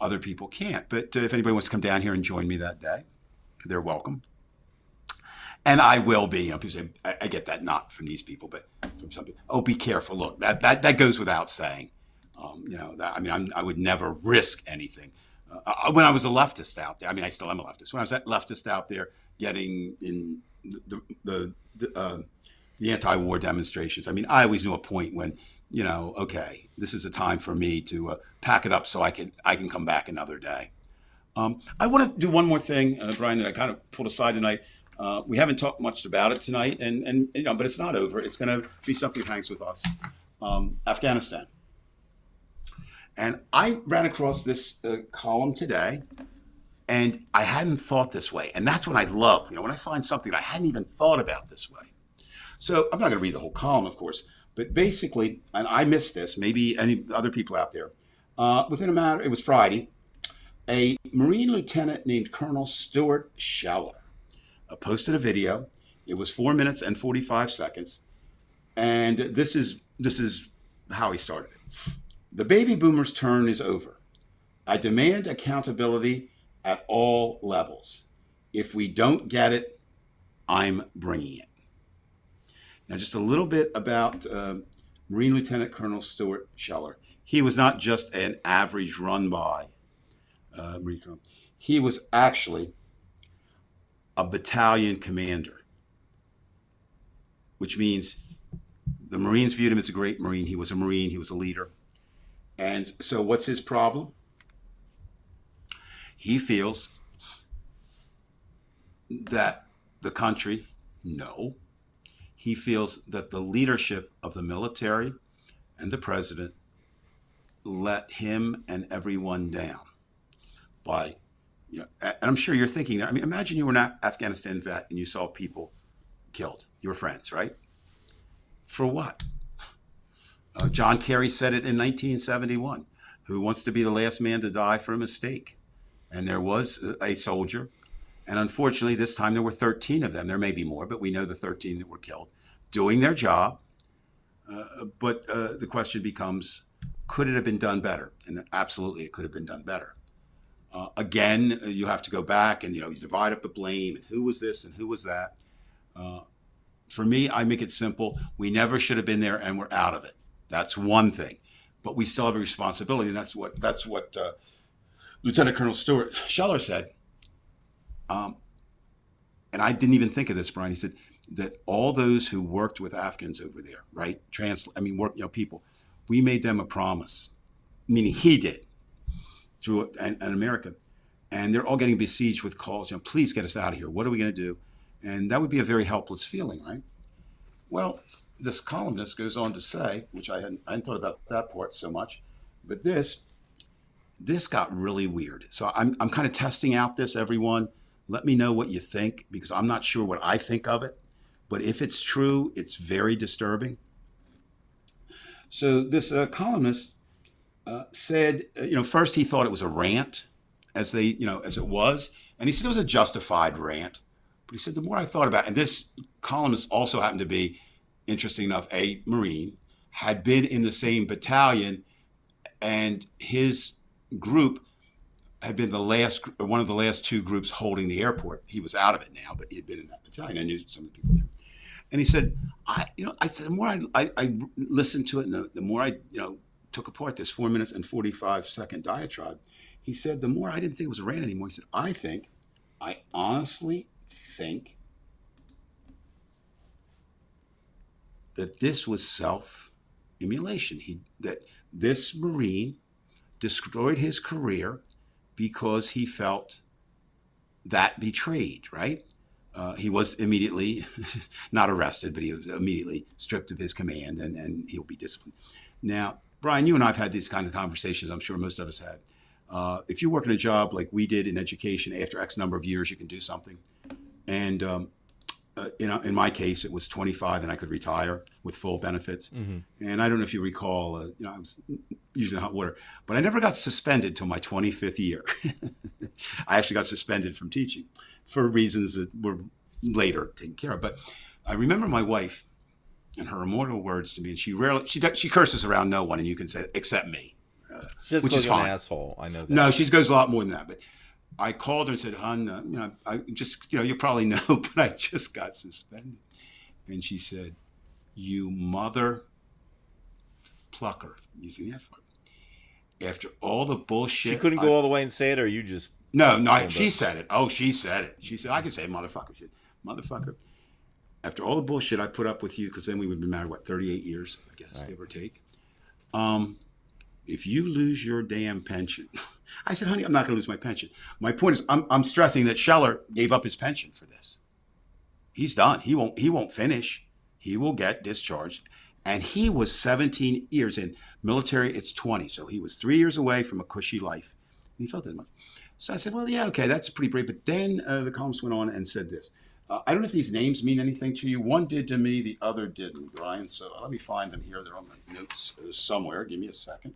other people can't. But if anybody wants to come down here and join me that day, they're welcome. And I will be. People say I get that not from these people, but from some people. Oh, be careful. Look, that goes without saying. I would never risk anything. When I was a leftist out there, I mean, I still am a leftist. When I was a leftist out there getting in the anti-war demonstrations, I mean, I always knew a point when, okay, this is a time for me to pack it up so I can come back another day. I want to do one more thing, Brian, that I kind of pulled aside tonight. We haven't talked much about it tonight, and but it's not over. It's going to be something that hangs with us. Afghanistan. And I ran across this column today, and I hadn't thought this way. And that's what I love, when I find something I hadn't even thought about this way. So I'm not going to read the whole column, of course, but basically, and I missed this, maybe any other people out there, it was Friday, a Marine lieutenant named Colonel Stuart Scheller posted a video. It was 4 minutes and 45 seconds. And this is how he started it. The baby boomers' turn is over. I demand accountability at all levels. If we don't get it, I'm bringing it. Now, just a little bit about Marine Lieutenant Colonel Stuart Scheller. He was not just an average run-by Marine Colonel. He was actually a battalion commander, which means the Marines viewed him as a great Marine. He was a Marine. He was a leader. And so what's his problem? He feels that the country, no. He feels that the leadership of the military and the president let him and everyone down by, and I'm sure you're thinking that. I mean, imagine you were an Afghanistan vet and you saw people killed, your friends, right? For what? John Kerry said it in 1971. Who wants to be the last man to die for a mistake? And there was a soldier. And unfortunately, this time there were 13 of them. There may be more, but we know the 13 that were killed doing their job. But the question becomes, could it have been done better? And absolutely, it could have been done better. Again, you have to go back and, you divide up the blame. And who was this and who was that? For me, I make it simple. We never should have been there, and we're out of it. That's one thing, but we still have a responsibility, and that's what Lieutenant Colonel Stuart Scheller said. And I didn't even think of this, Brian. He said that all those who worked with Afghans over there, right? People, we made them a promise, meaning he did, through an American, and they're all getting besieged with calls. Please get us out of here. What are we going to do? And that would be a very helpless feeling, right? Well, this columnist goes on to say, which I hadn't thought about that part so much, but this got really weird. So I'm kind of testing out this, everyone. Let me know what you think, because I'm not sure what I think of it. But if it's true, it's very disturbing. So this columnist said, first he thought it was a rant, as it was, and he said it was a justified rant. But he said the more I thought about it, and this columnist also happened to be, interesting enough, a Marine, had been in the same battalion, and his group had been one of the last two groups holding the airport. He was out of it now, but he had been in that battalion. I knew some of the people there. And he said, I said, the more I listened to it, and the more I, took apart this 4 minutes and 45-second diatribe, he said, the more I didn't think it was a rant anymore. He said, I honestly think that this was self-immolation. That this Marine destroyed his career because he felt that betrayed, right? He was immediately not arrested, but he was immediately stripped of his command, and he'll be disciplined. Now, Brian, you and I have had these kinds of conversations. I'm sure most of us had. If you work in a job like we did in education, after X number of years, you can do something. And in my case, it was 25, and I could retire with full benefits. Mm-hmm. And I don't know if you recall, I was using hot water, but I never got suspended till my 25th year. I actually got suspended from teaching for reasons that were later taken care of. But I remember my wife and her immortal words to me, and she curses around no one, and you can say, except me.
She just
which
goes
is fine.
an asshole. I know that.
No, she goes a lot more than that. But I called her and said, hon, I just, you probably know, but I just got suspended. And she said, you mother plucker, using the F word. After all the bullshit.
She couldn't go all the way and say it, or you just.
No, she said it. Oh, she said it. She said, I can say motherfucker. Shit. Motherfucker. After all the bullshit I put up with you, because then we would have been married, 38 years, I guess, right, give or take. If you lose your damn pension, I said, honey, I'm not going to lose my pension. My point is, I'm stressing that Scheller gave up his pension for this. He's done. He won't finish. He will get discharged. And he was 17 years in military. It's 20. So he was 3 years away from a cushy life. And he felt that much. So I said, well, yeah, okay, that's pretty brave. But then the columnist went on and said this. I don't know if these names mean anything to you. One did to me, the other didn't, Brian. So let me find them here. They're on my notes somewhere. Give me a second.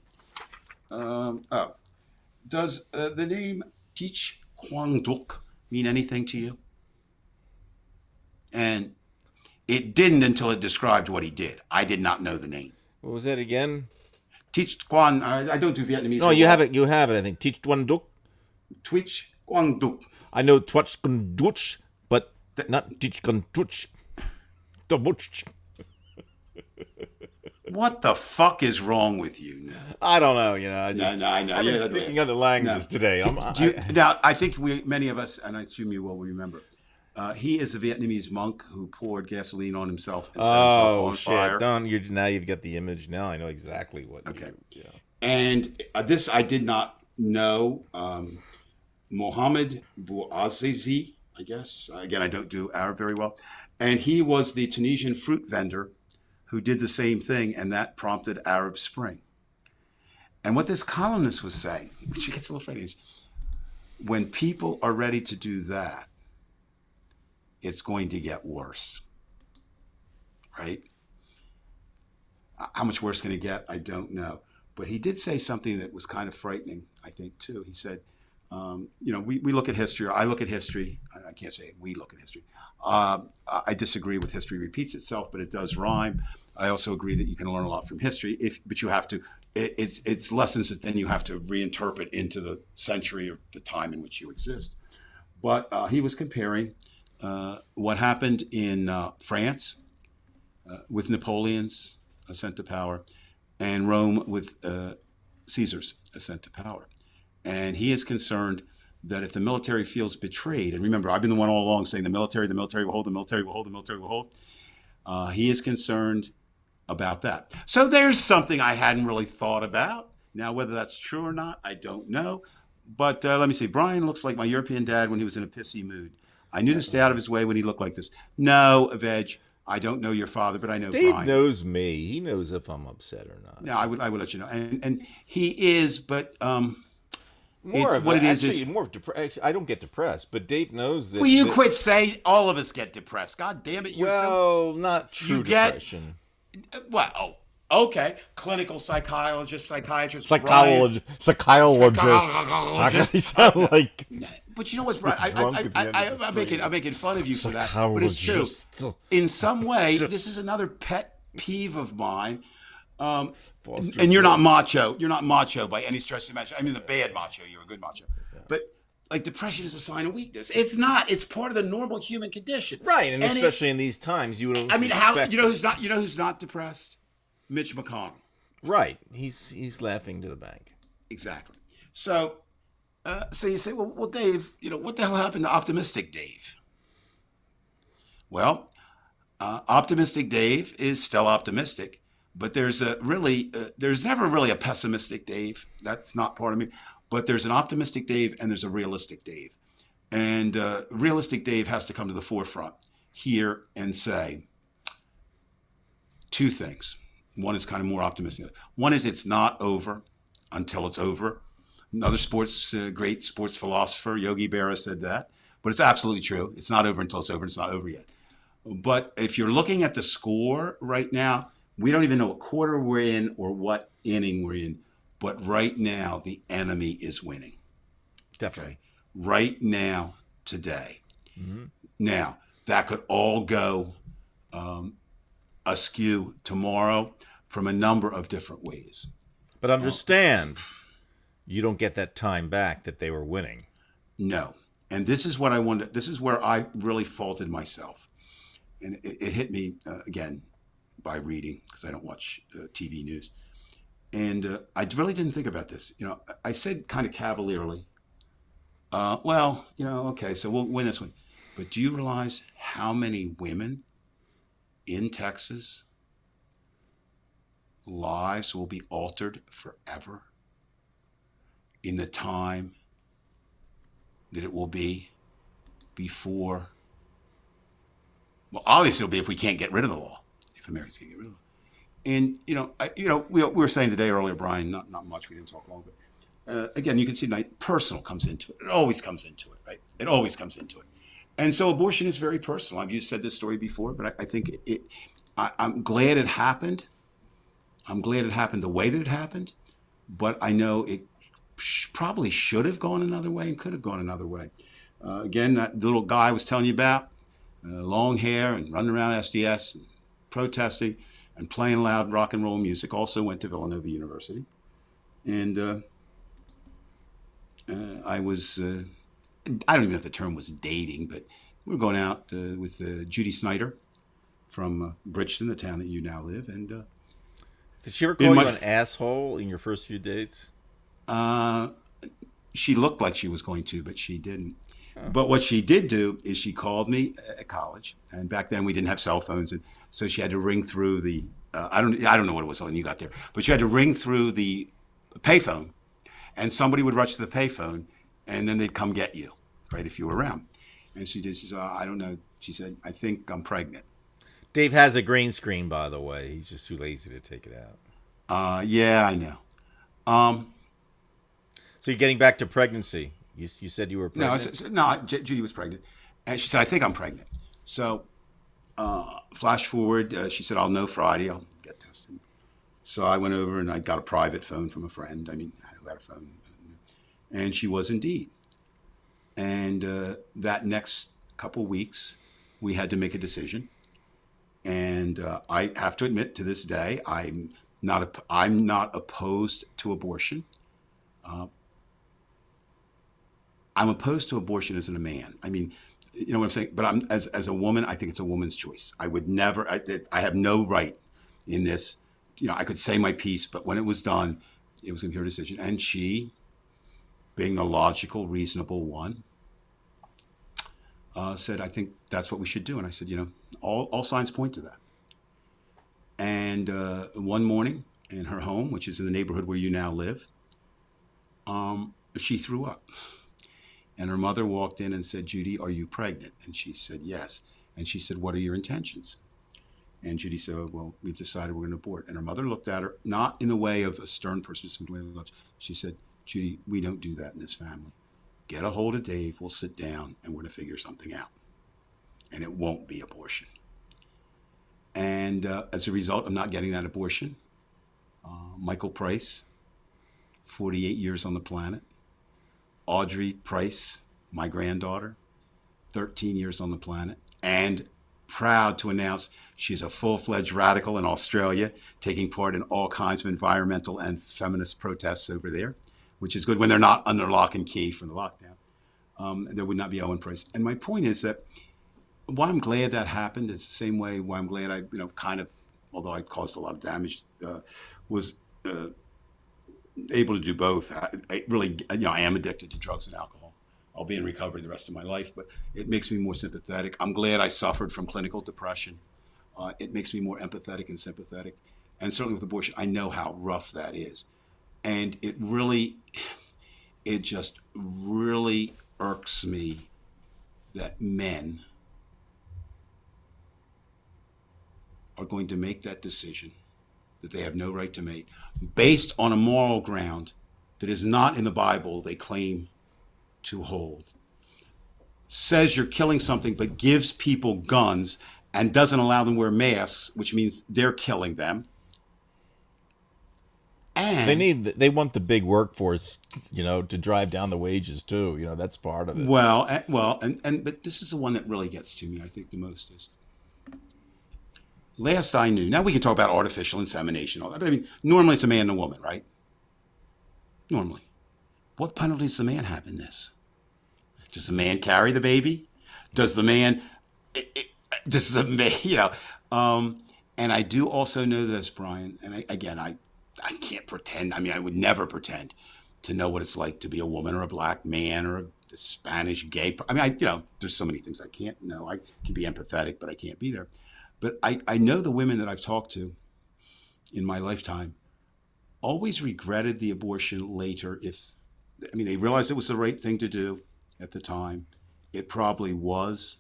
Does the name Teach Kwang Duk mean anything to you? And it didn't until it described what he did. I did not know the name.
What was that again?
Teach Kwang. I don't do Vietnamese.
No, you have it. You have it. I think Teach Tuan Duk.
Twitch Kwang Duk.
I know Twatch Kun Dutch, but not Teach Kun Dutch. The Butch.
What the fuck is wrong with you now?
I don't know. I
know.
I've been speaking other languages today.
Now, I think many of us, and I assume you will remember, he is a Vietnamese monk who poured gasoline on himself and set himself on fire.
Now you've got the image. Now I know exactly what.
Okay. And this I did not know. Mohammed Bouazizi, I guess. Again, I don't do Arab very well. And he was the Tunisian fruit vendor who did the same thing, and that prompted Arab Spring. And what this columnist was saying, which gets a little funny, is when people are ready to do that, it's going to get worse, right? How much worse can it get? I don't know. But he did say something that was kind of frightening, I think, too. He said, we look at history, or I look at history. I can't say we look at history. I disagree with history repeats itself, but it does rhyme. I also agree that you can learn a lot from history, but you have to. It's lessons that then you have to reinterpret into the century or the time in which you exist. But he was comparing what happened in France with Napoleon's ascent to power, and Rome with Caesar's ascent to power. And he is concerned that if the military feels betrayed, and remember, I've been the one all along saying the military will hold, the military will hold, the military will hold. He is concerned about that. So there's something I hadn't really thought about. Now, whether that's true or not, I don't know. But let me see. Brian looks like my European dad when he was in a pissy mood. I knew to stay out of his way when he looked like this. No, Veg, I don't know your father, but I know
Dave
Brian.
knows me. He knows if I'm upset or not.
No, I would let you know. And he is, but
More
it's
of
what
a,
it is.
actually more depressed. I don't get depressed, but Dave knows that.
Will you quit saying all of us get depressed? God damn it! You're
Well, not true
you get
depression.
well. Oh, okay. Clinical psychiatrist,
Psychologist. How can he sound like
But you know what's right?
drunk at the end of the
I'm making fun of you for that, but it's true.
psychologist?
In some way, this is another pet peeve of mine.
Foster
And you're not
Brooks.
macho. You're not macho by any stretch of the imagination. I mean, the bad macho. You're a good macho. But like depression is a sign of weakness. It's not. It's part of the normal human condition.
Right, and
it-
especially in these times, you don't.
I mean, how
expect
you know who's not? You know who's not depressed? Mitch McConnell.
Right, he's laughing to the bank.
Exactly. So, so you say, well, Dave, what the hell happened to optimistic Dave? Well, optimistic Dave is still optimistic, but there's there's never really a pessimistic Dave. That's not part of me. But there's an optimistic Dave and there's a realistic Dave, and realistic Dave has to come to the forefront here and say two things. One is kind of more optimistic. One is it's not over until it's over. Another great sports philosopher, Yogi Berra, said that. But it's absolutely true. It's not over until it's over. It's not over yet. But if you're looking at the score right now, we don't even know what quarter we're in or what inning we're in. But right now, the enemy is winning.
Definitely.
Right now, today. Now, that could all go askew tomorrow from a number of different ways.
But understand, you don't get that time back that they were winning.
No. And this is what I wanted. This is where I really faulted myself. And it hit me again by reading, because I don't watch TV news. And I really didn't think about this. I said kind of cavalierly, okay, so we'll win this one. But do you realize how many women in Texas lives will be altered forever in the time that it will be before? Well, obviously it'll be if we can't get rid of the law, if Americans can't get rid of it. And we were saying today earlier, Brian, not much. We didn't talk long, but again, you can see personal comes into it. It always comes into it, right? It always comes into it. And so abortion is very personal. I've said this story before, but I think I'm glad it happened. I'm glad it happened the way that it happened, but I know it probably should have gone another way and could have gone another way. Again, that little guy I was telling you about, long hair and running around SDS and protesting and playing loud rock and roll music, also went to Villanova University. And I was, I don't even know if the term was dating, but we were going out with Judy Snyder from Bridgeton, the town that you now live. And
did she ever call you an asshole in your first few dates?
She looked like she was going to, but she didn't. But what she did do is she called me at college, and back then we didn't have cell phones, and so she had to ring through the I don't know what it was when you got there, but you had to ring through the payphone, and somebody would rush to the payphone, and then they'd come get you, right, if you were around. And she did. She said, I don't know. She said, I think I'm pregnant.
Dave has a green screen, by the way. He's just too lazy to take it out.
Yeah, I know.
So you're getting back to pregnancy. You said you were pregnant?
No, Judy was pregnant. And she said, I think I'm pregnant. So flash forward, she said, I'll know Friday. I'll get tested. So I went over and I got a private phone from a friend. I had a phone. And she was indeed. And that next couple weeks, we had to make a decision. And I have to admit, to this day, I'm not opposed to abortion. I'm opposed to abortion as a man. I mean, you know what I'm saying? But I'm as a woman, I think it's a woman's choice. I would never. I have no right in this. I could say my piece, but when it was done, it was going to be her decision. And she, being the logical, reasonable one, said, I think that's what we should do. And I said, all signs point to that. And one morning in her home, which is in the neighborhood where you now live, she threw up. And her mother walked in and said, Judy, are you pregnant? And she said, yes. And she said, what are your intentions? And Judy said, oh, well, we've decided we're going to abort. And her mother looked at her, not in the way of a stern person, just in the way of love. She said, Judy, we don't do that in this family. Get a hold of Dave, we'll sit down, and we're going to figure something out. And it won't be abortion. And as a result of not getting that abortion, Michael Price, 48 years on the planet. Audrey Price, my granddaughter, 13 years on the planet. And proud to announce she's a full-fledged radical in Australia, taking part in all kinds of environmental and feminist protests over there, which is good when they're not under lock and key from the lockdown. There would not be Owen Price. And my point is that why I'm glad that happened is the same way why I'm glad I, kind of, although I caused a lot of damage, was able to do both. I really, I am addicted to drugs and alcohol. I'll be in recovery the rest of my life, but it makes me more sympathetic. I'm glad I suffered from clinical depression. It makes me more empathetic and sympathetic. And certainly with abortion, I know how rough that is. And it just really irks me that men are going to make that decision that they have no right to make based on a moral ground that is not in the Bible they claim to hold. Says you're killing something but gives people guns and doesn't allow them to wear masks, which means they're killing them. And
They want the big workforce, to drive down the wages too. That's part of it.
but this is the one that really gets to me, I think, the most is last I knew. Now we can talk about artificial insemination, all that, but I mean, normally it's a man and a woman, right? Normally. What penalty does the man have in this? Does the man carry the baby? Does the man, and I do also know this, Brian, and I can't pretend. I mean, I would never pretend to know what it's like to be a woman or a black man or a Spanish gay. I mean, there's so many things I can't know. I can be empathetic, but I can't be there. But I know the women that I've talked to in my lifetime always regretted the abortion later. They realized it was the right thing to do at the time. It probably was,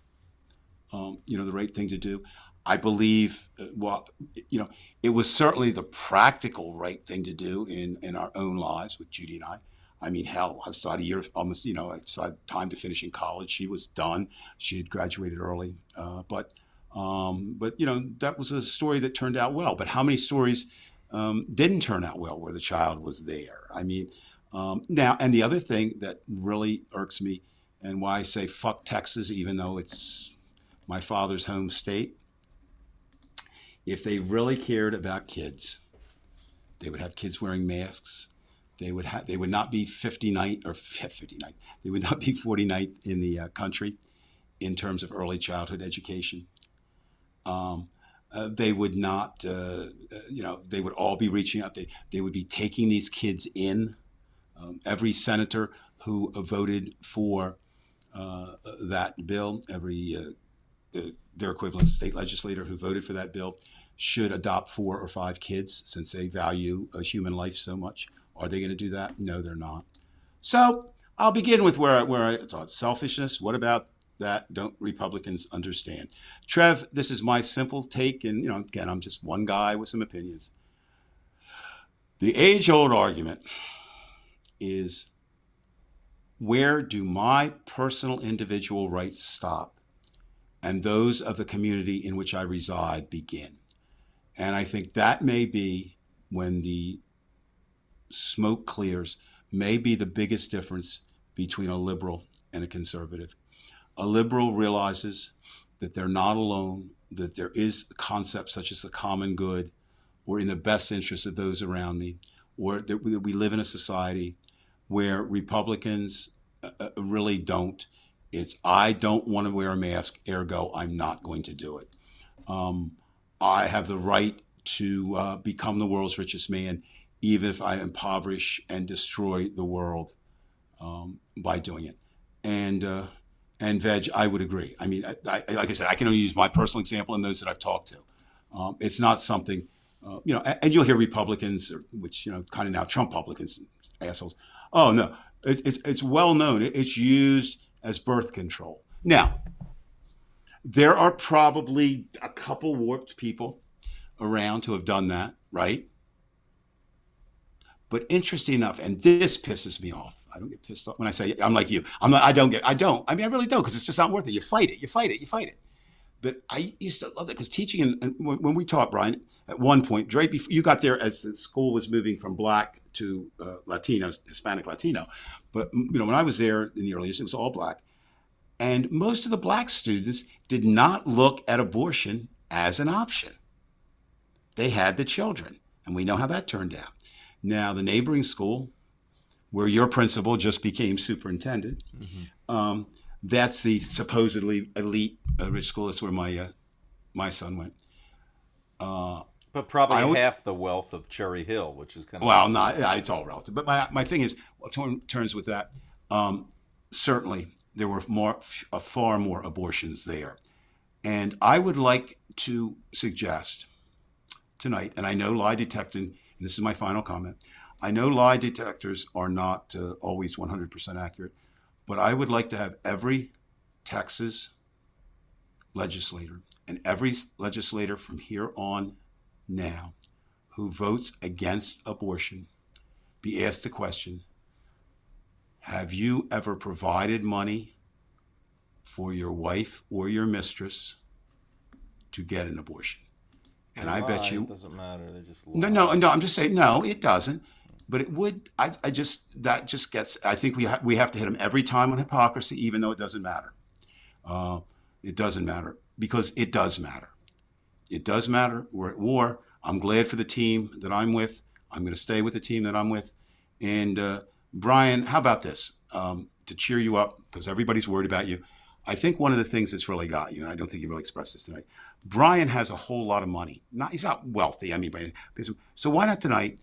the right thing to do. I believe, it was certainly the practical right thing to do in our own lives with Judy and I. I mean, hell, I started a year, almost, I started time to finish in college. She was done. She had graduated early. But that was a story that turned out well. But how many stories didn't turn out well where the child was there? I mean, now, and the other thing that really irks me and why I say fuck Texas, even though it's my father's home state, if they really cared about kids, they would have kids wearing masks. They would not be 59th or 59th. They would not be 49th in the country in terms of early childhood education. They would not, they would all be reaching out. They would be taking these kids in. Every senator who voted for that bill, their equivalent state legislator who voted for that bill, should adopt 4 or 5 kids since they value a human life so much. Are they going to do that? No, they're not. So I'll begin with where I thought selfishness. What about that? Don't Republicans understand? Trev, this is my simple take, and again, I'm just one guy with some opinions. The age-old argument is, where do my personal individual rights stop and those of the community in which I reside begin? And I think that may be, when the smoke clears, may be the biggest difference between a liberal and a conservative. A liberal realizes that they're not alone, that there is concepts such as the common good, or in the best interest of those around me, or that we live in a society where Republicans really don't. It's, I don't want to wear a mask, ergo I'm not going to do it. I have the right to become the world's richest man, even if I impoverish and destroy the world by doing it. And Veg, I would agree. I mean, like I said, I can only use my personal example and those that I've talked to. It's not something, and you'll hear Republicans, which, kind of now Trump publicans, assholes. Oh, no, It's well known. It's used as birth control. Now, there are probably a couple warped people around who have done that, right? But interesting enough, and this pisses me off. I don't get pissed off when I say I'm like you. I'm not. I don't get. I don't. I mean, I really don't because it's just not worth it. You fight it. You fight it. You fight it. But I used to love that because teaching, and when we taught, Brian, at one point, Dre, before you got there, as the school was moving from black to Latino, Hispanic Latino. But when I was there in the early years, it was all black, and most of the black students did not look at abortion as an option. They had the children, and we know how that turned out. Now, the neighboring school, where your principal just became superintendent, that's the supposedly elite rich school. That's where my son went.
But probably half the wealth of Cherry Hill, which is kind of
well, not it's all relative. But my thing is, turns with that. Certainly, there were far more abortions there, and I would like to suggest tonight, and I know lie detecting. And this is my final comment. I know lie detectors are not always 100% accurate, but I would like to have every Texas legislator and every legislator from here on now who votes against abortion be asked the question, have you ever provided money for your wife or your mistress to get an abortion? And I bet you
it doesn't matter. They just
no,
lie.
no. I'm just saying no. It doesn't, but it would. I just that just gets. I think we have to hit them every time on hypocrisy, even though it doesn't matter. It doesn't matter because it does matter. It does matter. We're at war. I'm glad for the team that I'm with. I'm going to stay with the team that I'm with. And Brian, how about this? To cheer you up because everybody's worried about you. I think one of the things that's really got you, and I don't think you really expressed this tonight, Brian has a whole lot of money. He's not wealthy, I mean, so why not tonight,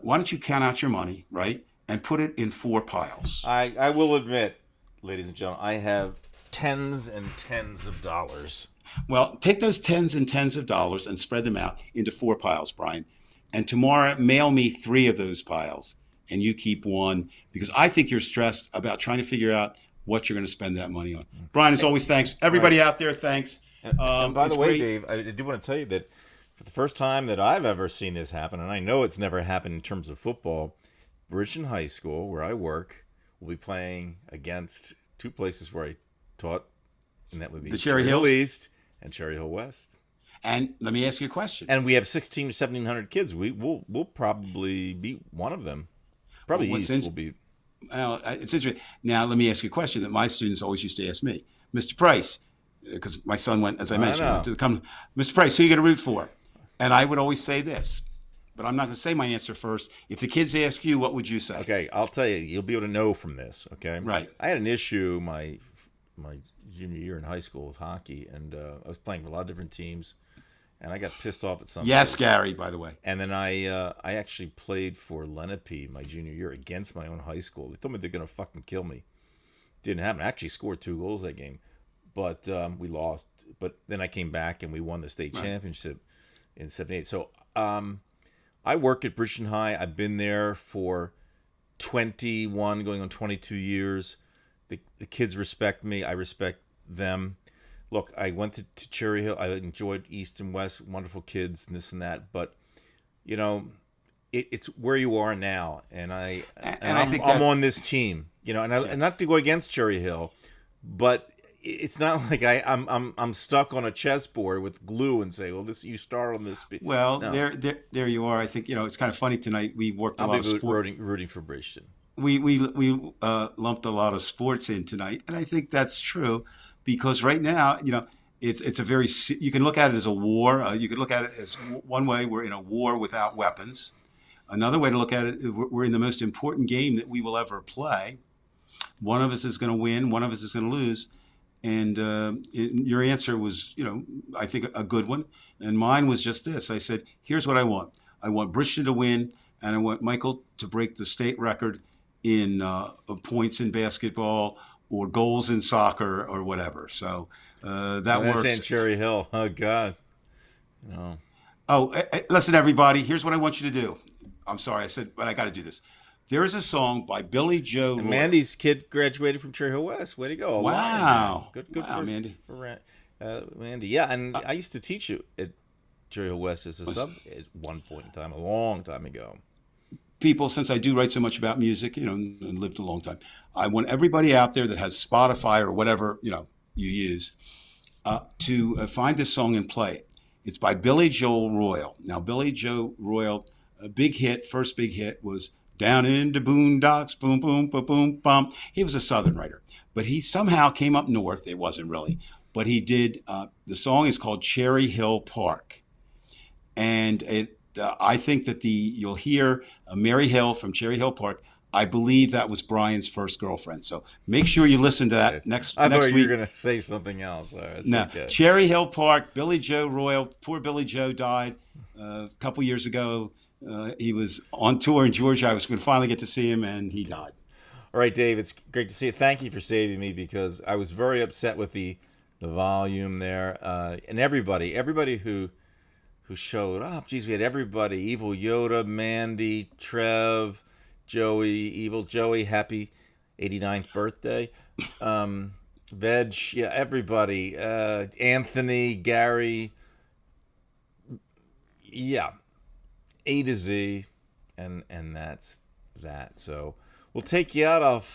why don't you count out your money, right, and put it in 4 piles?
I will admit, ladies and gentlemen, I have tens and tens of dollars.
Well, take those tens and tens of dollars and spread them out into 4 piles, Brian. And tomorrow, mail me 3 of those piles, and you keep 1, because I think you're stressed about trying to figure out what you're going to spend that money on. Brian, as always, thanks. Everybody out there, thanks.
And by the way,
great.
Dave, I do want to tell you that for the first time that I've ever seen this happen, and I know it's never happened in terms of football, Bridgeton High School, where I work, will be playing against 2 places where I taught, and that would be
The Cherry
Hill
Hills?
East and Cherry Hill West.
And let me ask you a question.
And we have 16 to 1,700 kids. We'll probably beat one of them. Probably
Well, what's
East will be.
Well, it's interesting. Now, let me ask you a question that my students always used to ask me. Mr. Price, because my son went, as I mentioned,
know.
went to the Mr. Price, who are you going to root for? And I would always say this, but I'm not going to say my answer first. If the kids ask you, what would you say?
Okay, I'll tell you. You'll be able to know from this. Okay,
Right.
I had an issue my junior year in high school with hockey, and I was playing for a lot of different teams, and I got pissed off at something.
Yes, Gary, by the way.
And then I actually played for Lenape my junior year against my own high school. They told me they're gonna fucking kill me. Didn't happen. I actually scored 2 goals that game, but we lost. But then I came back and we won the state championship in '78. So I work at Bridgeton High. I've been there for 21, going on 22 years. The kids respect me. I respect them. Look, I went to Cherry Hill. I enjoyed East and West, wonderful kids and this and that. But, it's where you are now. And
I
I'm,
think
I'm on this team, and not to go against Cherry Hill, but it's not like I'm stuck on a chessboard with glue and say, well, this you start on this.
Well,
No.
there you are. I think, it's kind of funny tonight. We worked a lot
I'll
of
be
sport.
rooting for Bridgeton.
We lumped a lot of sports in tonight, and I think that's true because right now, it's a very you can look at it as a war. You can look at it as one way we're in a war without weapons. Another way to look at it, we're in the most important game that we will ever play. One of us is going to win, one of us is going to lose, and your answer was, I think a good one, and mine was just this. I said, here's what I want. I want Bridgeton to win, and I want Michael to break the state record in points in basketball or goals in soccer or whatever. So that works.
That's in Cherry Hill. Oh, God.
Oh, listen, everybody. Here's what I want you to do. I'm sorry I said, but I got to do this. There is a song by Billy Joe
And
Roy.
Mandy's kid graduated from Cherry Hill West. Way to go! A Lion, man.
Wow.
Good
Wow,
for
Mandy.
Mandy. Yeah, and I used to teach you at Cherry Hill West as a sub at one point in time, a long time ago.
People, since I do write so much about music, and lived a long time, I want everybody out there that has Spotify or whatever, you use, to find this song and play it. It's by Billy Joe Royal. Now, Billy Joe Royal, a big hit, first big hit was Down in the Boondocks, boom, boom, boom, boom, bum. He was a Southern writer, but he somehow came up north. It wasn't really, but he did, the song is called Cherry Hill Park. And I think that you'll hear Mary Hill from Cherry Hill Park. I believe that was Brian's first girlfriend. So make sure you listen to that next
I thought
week.
you were going to say something else.
No,
okay.
Cherry Hill Park, Billy Joe Royal. Poor Billy Joe died a couple years ago. He was on tour in Georgia. I was going to finally get to see him, and he died.
All right, Dave, it's great to see you. Thank you for saving me, because I was very upset with the volume there. And everybody who showed up. Geez, we had everybody. Evil Yoda, Mandy, Trev, Joey, Evil Joey, happy 89th birthday. Veg, yeah, everybody. Anthony, Gary, yeah, A to Z, and that's that. So we'll take you out.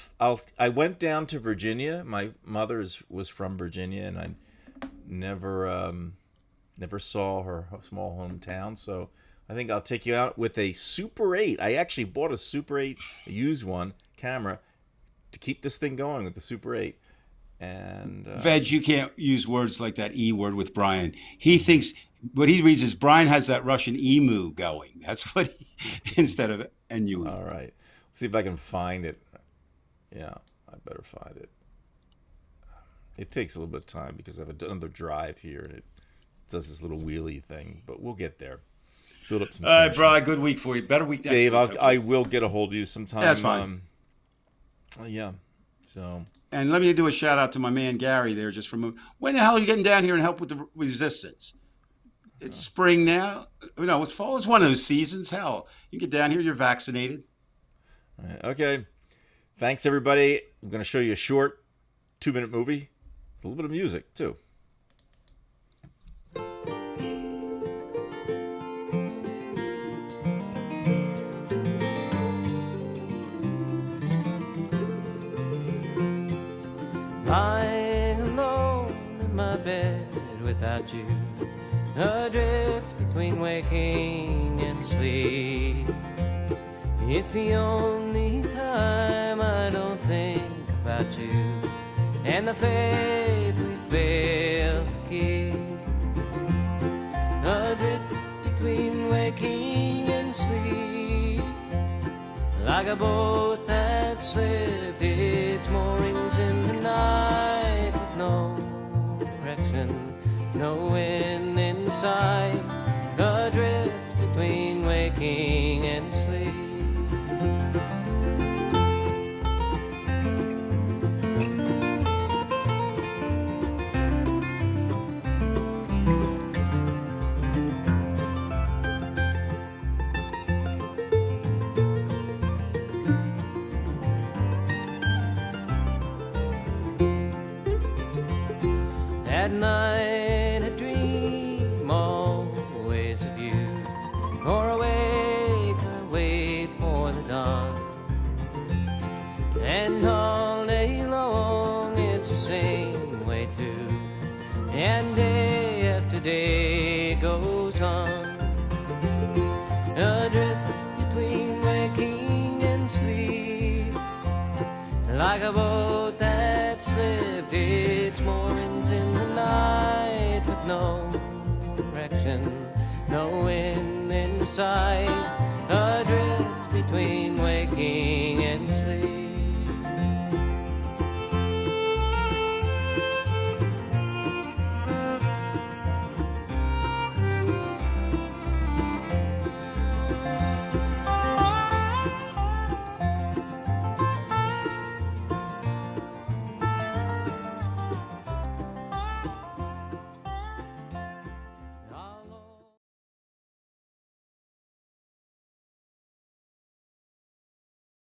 I went down to Virginia. My mother was from Virginia, and I never saw her small hometown, so I think I'll take you out with a Super 8. I actually bought a Super 8, a used one, camera, to keep this thing going with the Super 8. And
Veg, you can't use words like that E word with Brian. He thinks, what he reads is Brian has that Russian emu going. That's what instead of enu.
All right. Let's see if I can find it. Yeah, I better find it. It takes a little bit of time because I have another drive here, and it does this little wheelie thing, but we'll get there. Build up some
All right,
tension.
Brian, good week for you. Better week next
Dave,
week.
I will get a hold of you sometime.
That's fine.
Yeah. So.
And let me do a shout out to my man Gary there, just from when the hell are you getting down here and help with the resistance? It's spring now. It's fall. It's one of those seasons. Hell, you get down here, you're vaccinated.
All right, okay. Thanks, everybody. I'm going to show you a short 2-minute movie with a little bit of music, too.
Lying alone in my bed without you, adrift between waking and sleep. It's the only time I don't think about you and the faith we fail to keep. Adrift between waking and sleep, like a boat that slipped its moorings in the night with no direction, no wind in sight. Adrift between waking and sleep. At night I dream always of you, or awake I wait for the dawn. And all day long it's the same way too, and day after day goes on. Adrift between waking and sleep, like a boat that slipped its moorings in the night with no direction, no wind in sight. Adrift between waking